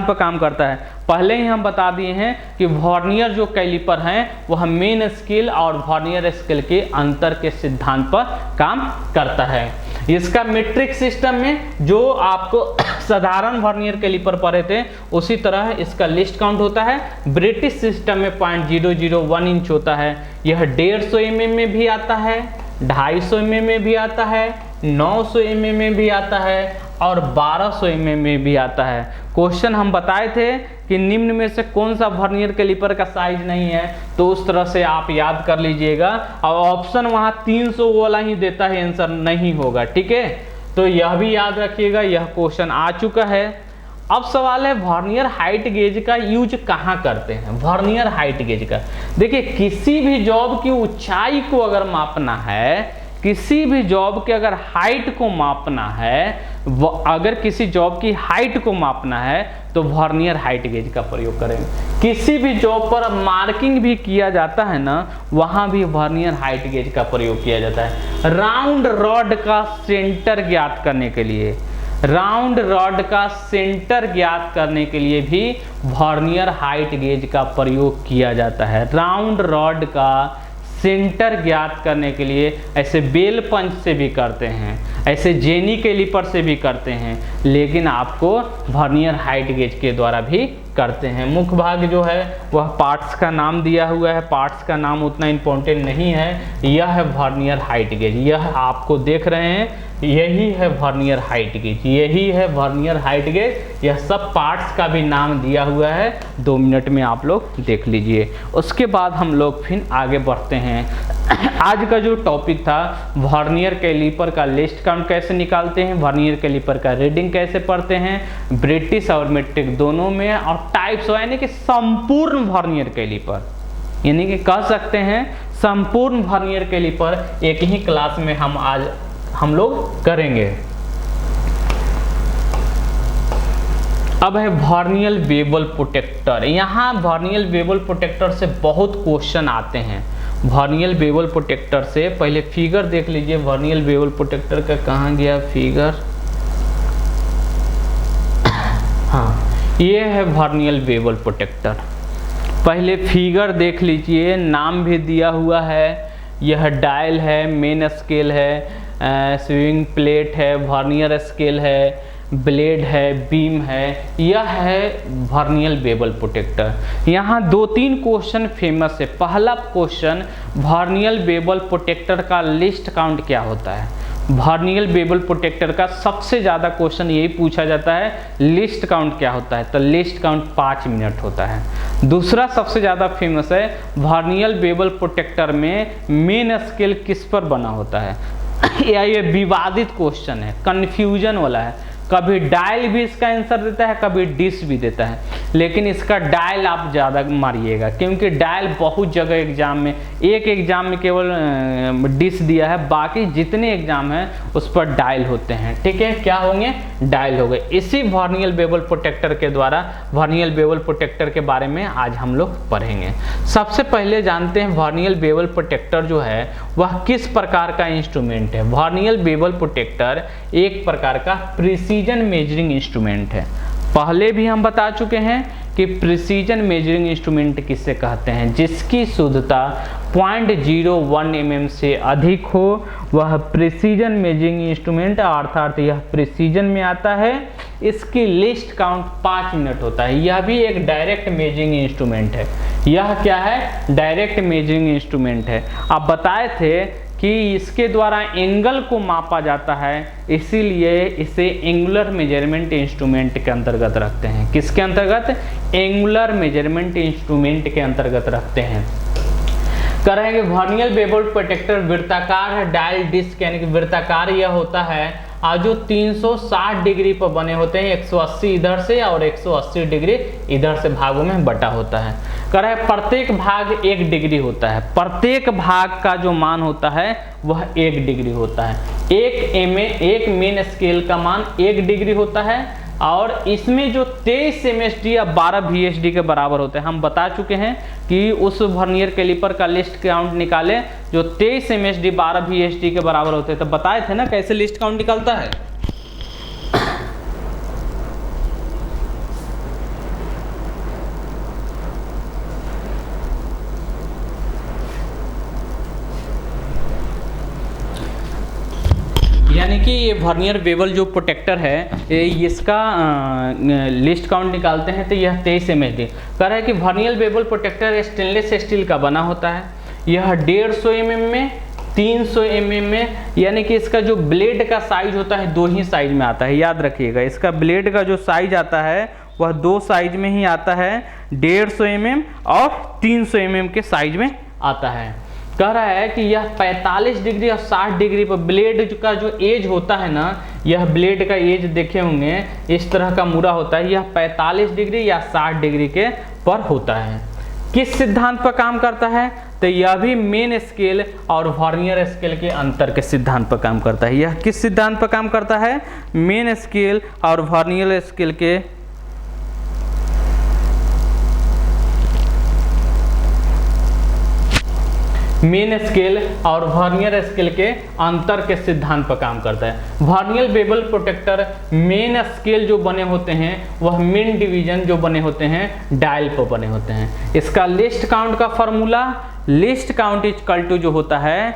पर काम करता है। पहले ही हम बता दिए हैं कि वर्नियर जो कैलिपर हैं वह मेन स्केल और वर्नियर स्केल के अंतर के सिद्धांत पर काम करता है। इसका मीट्रिक सिस्टम में जो आपको साधारण वर्नियर कैलिपर पढ़े थे उसी तरह इसका लिस्ट काउंट होता है। ब्रिटिश सिस्टम में 0.001 इंच होता है। यह 150 mm में भी आता है, 250 mm में भी आता है, 900 mm में भी आता है और 1200 mm में भी आता है। क्वेश्चन हम बताए थे कि निम्न में से कौन सा वर्नियर कैलिपर का साइज नहीं है, तो उस तरह से आप याद कर लीजिएगा। और ऑप्शन वहाँ 300 वाला ही देता है, आंसर नहीं होगा, ठीक है। तो यह भी याद रखिएगा, यह क्वेश्चन आ चुका है। अब सवाल है वर्नियर हाइट गेज का यूज कहाँ करते हैं। वर्नियर हाइट गेज का देखिए, किसी भी जॉब की ऊंचाई को अगर मापना है, किसी भी जॉब के अगर हाइट को मापना है, अगर किसी जॉब की हाइट को मापना है तो वर्नियर हाइट गेज का प्रयोग करेंगे। किसी भी जॉब पर मार्किंग भी किया जाता है ना, वहां भी वर्नियर हाइट गेज का प्रयोग किया जाता है। राउंड रॉड का सेंटर ज्ञात करने के लिए, राउंड रॉड का सेंटर ज्ञात करने के लिए भी वर्नियर हाइट गेज का प्रयोग किया जाता है। राउंड रॉड का सेंटर ज्ञात करने के लिए ऐसे बेल पंच से भी करते हैं, ऐसे जेनी कैलिपर से भी करते हैं, लेकिन आपको वर्नियर हाइट गेज के द्वारा भी करते हैं। मुख्य भाग जो है वह पार्ट्स का नाम दिया हुआ है, पार्ट्स का नाम उतना इम्पोर्टेंट नहीं है। यह है वर्नियर हाइट गेज, यह आपको देख रहे हैं, यही है वर्नियर हाइट गेज, यही है वर्नियर हाइट गेज। यह सब पार्ट्स का भी नाम दिया हुआ है, 2 मिनट में आप लोग देख लीजिए। उसके बाद हम लोग फिर आगे बढ़ते हैं। आज का जो टॉपिक था वर्नियर कैलिपर का लिस्ट काउंट कैसे निकालते हैं, वर्नियर कैलिपर का रीडिंग कैसे पढ़ते हैं, ब्रिटिश और मेट्रिक दोनों में, और टाइप्स यानी कि संपूर्ण वर्नियर कैलिपर, यानी कि कह सकते हैं संपूर्ण वर्नियर कैलिपर एक ही क्लास में हम लोग करेंगे। अब है वर्नियर बेवल प्रोटेक्टर। यहाँ वर्नियर बेवल प्रोटेक्टर से बहुत क्वेश्चन आते हैं। वर्नियर बेवल प्रोटेक्टर से पहले फिगर देख लीजिए, वर्नियर बेवल प्रोटेक्टर का कहाँ गया फिगर, हाँ ये है वर्नियर बेवल प्रोटेक्टर। पहले फिगर देख लीजिए, नाम भी दिया हुआ है। यह डायल है, मेन स्केल है, स्विंग प्लेट है, वर्नियर स्केल है, ब्लेड है, बीम है। यह है वर्नियर बेवल प्रोटेक्टर। यहाँ 2-3 क्वेश्चन फेमस है। पहला क्वेश्चन, वर्नियर बेवल प्रोटेक्टर का लिस्ट काउंट क्या होता है। वर्नियर बेवल प्रोटेक्टर का सबसे ज़्यादा क्वेश्चन यही पूछा जाता है, लिस्ट काउंट क्या होता है, तो लिस्ट काउंट 5 मिनट होता है। दूसरा सबसे ज़्यादा फेमस है, वर्नियर बेवल प्रोटेक्टर में मेन स्केल किस पर बना होता है। ये विवादित क्वेश्चन है, कन्फ्यूजन वाला है। कभी डायल भी इसका आंसर देता है, कभी डिस भी देता है, लेकिन इसका डायल आप ज़्यादा मारिएगा, क्योंकि डायल बहुत जगह एग्जाम में, एक एग्जाम में केवल डिस दिया है, बाकी जितने एग्जाम हैं उस पर डायल होते हैं, ठीक है। क्या होंगे, डायल हो गए। इसी वर्नियर बेवल प्रोटेक्टर के द्वारा वर्नियर बेवल प्रोटेक्टर के बारे में आज हम लोग पढ़ेंगे। सबसे पहले जानते हैं वर्नियर बेवल प्रोटेक्टर जो है वह किस प्रकार का इंस्ट्रूमेंट है। वर्नियर बेवल प्रोटेक्टर एक प्रकार का प्रिसीजन मेजरिंग इंस्ट्रूमेंट है। पहले भी हम बता चुके हैं कि प्रिसीजन मेजरिंग इंस्ट्रूमेंट किसे कहते हैं, जिसकी शुद्धता 0.01 mm से अधिक हो वह प्रिसीजन मेजरिंग इंस्ट्रूमेंट, अर्थात यह प्रिसीजन में आता है। इसकी लिस्ट काउंट 5 मिनट होता है। यह भी एक डायरेक्ट मेजरिंग इंस्ट्रूमेंट है। यह क्या है, डायरेक्ट मेजरिंग इंस्ट्रूमेंट है। आप बताए थे कि इसके द्वारा एंगल को मापा जाता है, इसीलिए इसे एंगुलर मेजरमेंट इंस्ट्रूमेंट के अंतर्गत रखते हैं। किसके अंतर्गत, एंगुलर मेजरमेंट इंस्ट्रूमेंट के अंतर्गत रखते हैं। कह रहे हैं कि वर्नियर बेवल प्रोटेक्टर वृत्ताकार है, डायल डिस्क यानी कि वृत्ताकार यह होता है, जो 360 डिग्री पर बने होते हैं, 180 इधर से और 180 डिग्री इधर से भागों में बटा होता है। कह रहा है प्रत्येक भाग 1 डिग्री होता है, प्रत्येक भाग का जो मान होता है वह 1 डिग्री होता है। एक मेन स्केल का मान 1 डिग्री होता है और इसमें जो 23 MSD या 12 VSD के बराबर होते हैं। हम बता चुके हैं कि उस वर्नियर कैलिपर का लिस्ट काउंट निकाले जो 23 MSD 12 VSD के बराबर होते हैं। तो बताए थे ना कैसे लिस्ट काउंट निकलता है। यानी कि ये वर्नियर बेवल जो प्रोटेक्टर है इसका लिस्ट काउंट निकालते हैं तो यह 23 MSD कह रहा है कि vernier bevel protector stainless steel का बना होता है। यह 150 mm में 300 mm में, यानी कि इसका जो ब्लेड का साइज होता है 2 ही साइज में आता है। याद रखिएगा इसका ब्लेड का जो साइज आता है वह 2 साइज में ही आता है, 150 mm और 300 mm के साइज में आता है। कह रहा है कि यह 45 डिग्री और 60 डिग्री पर ब्लेड का जो एज होता है ना, यह ब्लेड का एज देखे होंगे इस तरह का मुड़ा होता है, यह 45 डिग्री या 60 डिग्री के पर होता है। किस सिद्धांत पर काम करता है? तो यह भी मेन स्केल और वर्नियर स्केल के अंतर के सिद्धांत पर काम करता है। यह किस सिद्धांत पर काम करता है? मेन स्केल और वर्नियर स्केल के मेन स्केल और वर्नियर स्केल के अंतर के सिद्धांत पर काम करता है। Vernier bevel protector main scale जो बने होते हैं वह मेन डिवीजन जो बने होते हैं डायल पर बने होते हैं। इसका लिस्ट काउंट का formula, least count equal to जो होता है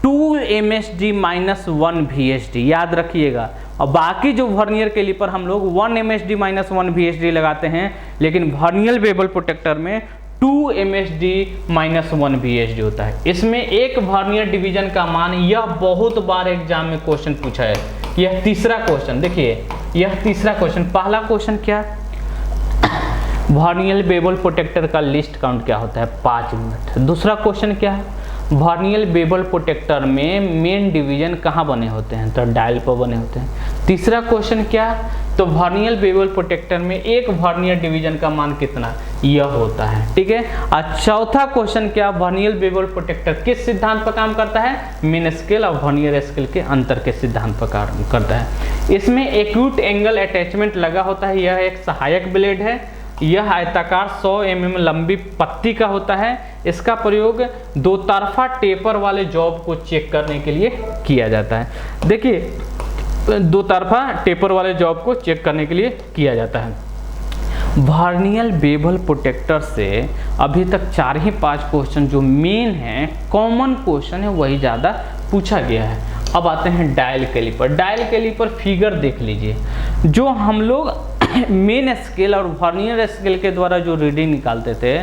2 MSD - 1 VSD। याद रखिएगा। और बाकी जो वर्नियर कैलिपर हम लोग 1 MSD - 1 VSD लगाते हैं, लेकिन वर्नियर बेवल प्रोटेक्टर में 2 MSD - 1 VSD होता है। इसमें एक वर्नियर डिवीजन का मान, यह बहुत बार एग्जाम में क्वेश्चन पूछा है। यह तीसरा क्वेश्चन देखिए, यह तीसरा क्वेश्चन। पहला क्वेश्चन क्या? वर्नियर बेवल प्रोटेक्टर का लिस्ट काउंट क्या होता है? 5 मिनट। दूसरा क्वेश्चन क्या है? वर्नियर बेवल प्रोटेक्टर में मेन डिवीजन कहाँ बने होते हैं? तो डायल पर बने होते हैं। तीसरा क्वेश्चन क्या? तो वर्नियर बेवल प्रोटेक्टर में एक वर्नियर डिवीजन का मान कितना? यह होता है। ठीक है। और चौथा क्वेश्चन क्या? वर्नियर बेवल प्रोटेक्टर किस सिद्धांत पर काम करता है? मेन स्केल और वर्नियर स्केल के अंतर के सिद्धांत पर काम करता है। इसमें एक्यूट एंगल अटैचमेंट लगा होता है। यह एक सहायक ब्लेड है। यह आयताकार 100 mm लंबी पत्ती का होता है। इसका प्रयोग 2 तरफा टेपर वाले जॉब को चेक करने के लिए किया जाता है। देखिए 2 तरफा टेपर वाले जॉब को चेक करने के लिए किया जाता है। वर्नियर बेवल प्रोटेक्टर से अभी तक 4 ही 5 क्वेश्चन जो मेन है, कॉमन क्वेश्चन है, वही ज़्यादा पूछा गया है। अब आते हैं dial caliper. Dial caliper figure देख लीजिए। जो हम लोग मेन स्केल और वर्नियर स्केल के द्वारा जो रीडिंग निकालते थे,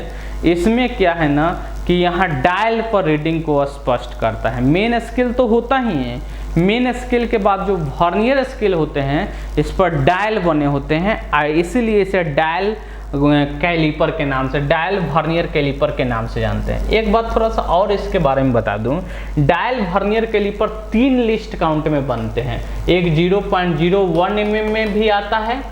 इसमें क्या है ना कि यहाँ डायल पर रीडिंग को स्पष्ट करता है। मेन स्केल तो होता ही है, मेन स्केल के बाद जो वर्नियर स्केल होते हैं इस पर डायल बने होते हैं, इसीलिए इसे डायल कैलिपर के नाम से, डायल वर्नियर कैलिपर के नाम से जानते हैं। एक बात थोड़ा सा और इसके बारे में बता दूं, dial vernier caliper 3 least count में बनते हैं। एक 0.01 mm में भी आता है,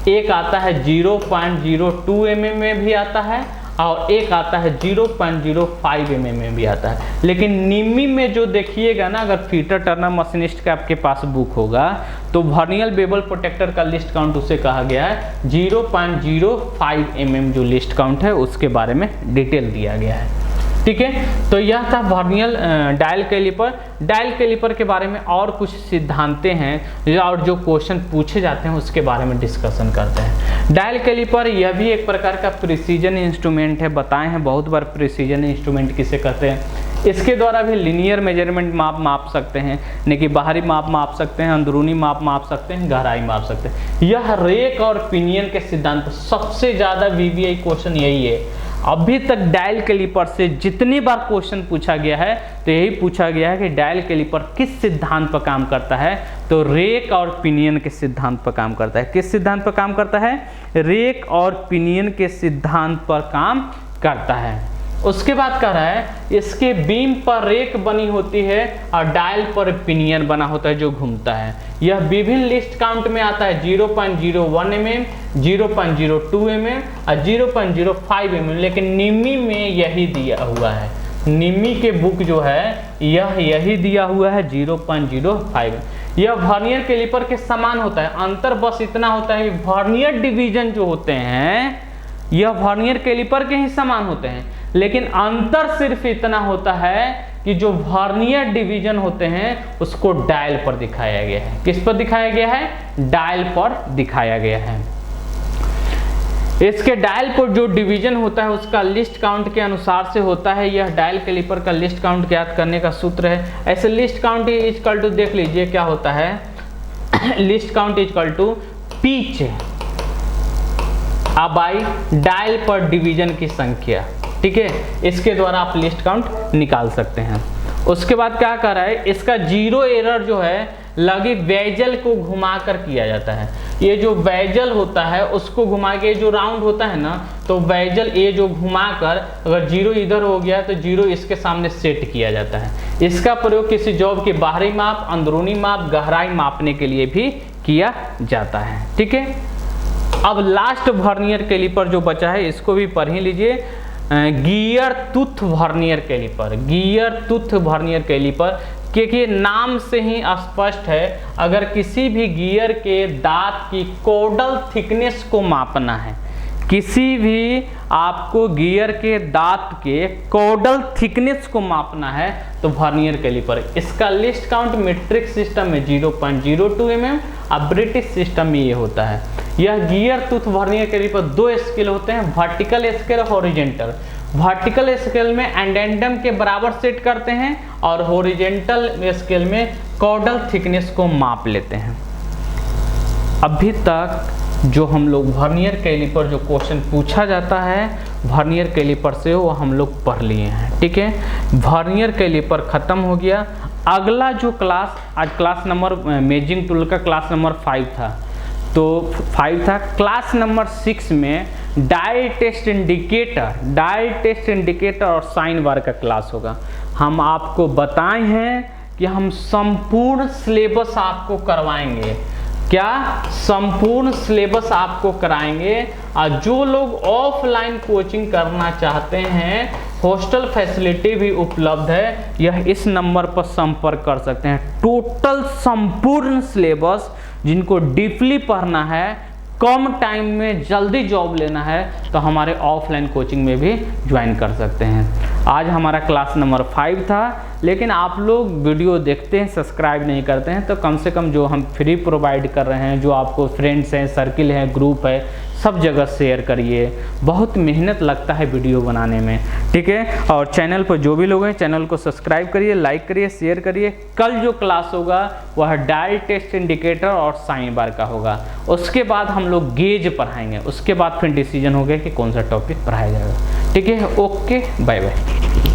एक आता है 0.02 mm में भी आता है, और एक आता है 0.05 mm में भी आता है। लेकिन निमी में जो देखिएगा ना, अगर फीटर टर्नर मशीनिस्ट का आपके पास बुक होगा तो वर्नियर बेवल प्रोटेक्टर का लिस्ट काउंट उसे कहा गया है 0.05 mm जो लिस्ट काउंट है उसके बारे में डिटेल दिया गया है। ठीक है। तो यह था vernier dial caliper. Dial caliper के बारे में और कुछ सिद्धांतें हैं और जो क्वेश्चन पूछे जाते हैं उसके बारे में डिस्कशन करते हैं। डायल कैलिपर यह भी एक प्रकार का प्रिसीजन इंस्ट्रूमेंट है। बताए हैं बहुत बार प्रिसीजन इंस्ट्रूमेंट किसे कहते हैं। इसके द्वारा भी लीनियर मेजरमेंट माप सकते हैं, यानी कि बाहरी माप सकते हैं, अंदरूनी माप सकते हैं, गहराई माप सकते हैं। यह रेक और पिनियन के सिद्धांत, सबसे ज़्यादा VBI क्वेश्चन यही है। अभी तक डायल कैलिपर से जितनी बार क्वेश्चन पूछा गया है तो यही पूछा गया है कि डायल कैलिपर किस सिद्धांत पर काम करता है? तो रेक और पिनियन के सिद्धांत पर काम करता है। किस सिद्धांत पर काम करता है? रेक और पिनियन के सिद्धांत पर काम करता है। उसके बाद कह रहा है इसके बीम पर रेक बनी होती है और डायल पर पिनियन बना होता है जो घूमता है। यह विभिन्न लिस्ट काउंट में आता है 0.01 mm, 0.02 mm और 0.05 mm, लेकिन निमी में यही दिया हुआ है। निमी के बुक जो है यही दिया हुआ है 0.05। यह वर्नियर कैलिपर के समान होता है, अंतर बस इतना होता है कि वर्नियर डिवीजन जो होते हैं यह वर्नियर कैलिपर के ही समान होते हैं, लेकिन अंतर सिर्फ इतना होता है कि जो वर्नियर डिवीजन होते हैं उसको डायल पर दिखाया गया है। किस पर दिखाया गया है? डायल पर दिखाया गया है। इसके डायल पर जो डिवीजन होता है उसका लिस्ट काउंट के अनुसार से होता है। यह डायल कैलिपर का लिस्ट काउंट ज्ञात करने का सूत्र है। ऐसे लिस्ट काउंट इक्वल टू देख लीजिए क्या होता है, least count equal to pitch by dial पर डिवीजन की संख्या। ठीक है, इसके द्वारा आप लिस्ट काउंट निकाल सकते हैं। उसके बाद क्या कर रहा है, इसका जीरो एरर जो है लगे वेजल को घुमाकर किया जाता है। ये जो वेजल होता है उसको घुमा के, जो राउंड होता है ना, तो वेजल ये जो घुमाकर अगर जीरो इधर हो गया तो जीरो इसके सामने सेट किया जाता है। इसका प्रयोग किसी जॉब के बाहरी माप, अंदरूनी माप, गहराई मापने के लिए भी किया जाता है। ठीक है, अब लास्ट वर्नियर कैलिपर जो बचा है इसको भी पढ़ ही लीजिए। Gear tooth vernier caliper, gear tooth vernier caliper, क्योंकि नाम से ही स्पष्ट है, अगर किसी भी गियर के दांत की कोडल थिकनेस को मापना है, किसी भी आपको गियर के दांत के कोडल थिकनेस को मापना है तो वर्नियर कैलिपर। इसका लिस्ट काउंट मीट्रिक सिस्टम में 0.02 mm, अब ब्रिटिश सिस्टम में ये होता है। यह गियर टूथ वर्नियर कैलिपर दो स्केल होते हैं, वर्टिकल स्केल और हॉरिजेंटल। वर्टिकल स्केल में एडेंडम के बराबर सेट करते हैं और हॉरिजेंटल स्केल में कोडल थिकनेस को माप लेते हैं। अभी तक जो हम लोग वर्नियर कैलिपर जो क्वेश्चन पूछा जाता है वर्नियर कैलिपर से वो हम लोग पढ़ लिए हैं। ठीक है, वर्नियर कैलिपर खत्म हो गया। अगला जो क्लास, आज क्लास नंबर मेजरिंग टूल का क्लास नंबर 5 था, तो 5 था। क्लास नंबर 6 में डायल टेस्ट इंडिकेटर और साइन बार का क्लास होगा। हम आपको बताए हैं कि हम संपूर्ण सिलेबस आपको करवाएंगे। क्या? संपूर्ण सिलेबस आपको कराएंगे। और जो लोग ऑफलाइन कोचिंग करना चाहते हैं, हॉस्टल फैसिलिटी भी उपलब्ध है, यह इस नंबर पर संपर्क कर सकते हैं। टोटल संपूर्ण सिलेबस जिनको डीपली पढ़ना है, कम टाइम में जल्दी जॉब लेना है, तो हमारे ऑफलाइन कोचिंग में भी ज्वाइन कर सकते हैं। आज हमारा क्लास नंबर 5 था, लेकिन आप लोग वीडियो देखते हैं, सब्सक्राइब नहीं करते हैं, तो कम से कम जो हम फ्री प्रोवाइड कर रहे हैं, जो आपको फ्रेंड्स हैं, सर्किल है, ग्रुप है, सब जगह शेयर करिए। बहुत मेहनत लगता है वीडियो बनाने में। ठीक है, और चैनल पर जो भी लोग हैं चैनल को सब्सक्राइब करिए, लाइक करिए, शेयर करिए। कल जो क्लास होगा वह डायल टेस्ट इंडिकेटर और साइन बार का होगा। उसके बाद हम लोग गेज पढ़ाएंगे, उसके बाद फिर डिसीजन हो गया कि कौन सा टॉपिक पढ़ाया जाएगा। ठीक है, ओके, बाय बाय।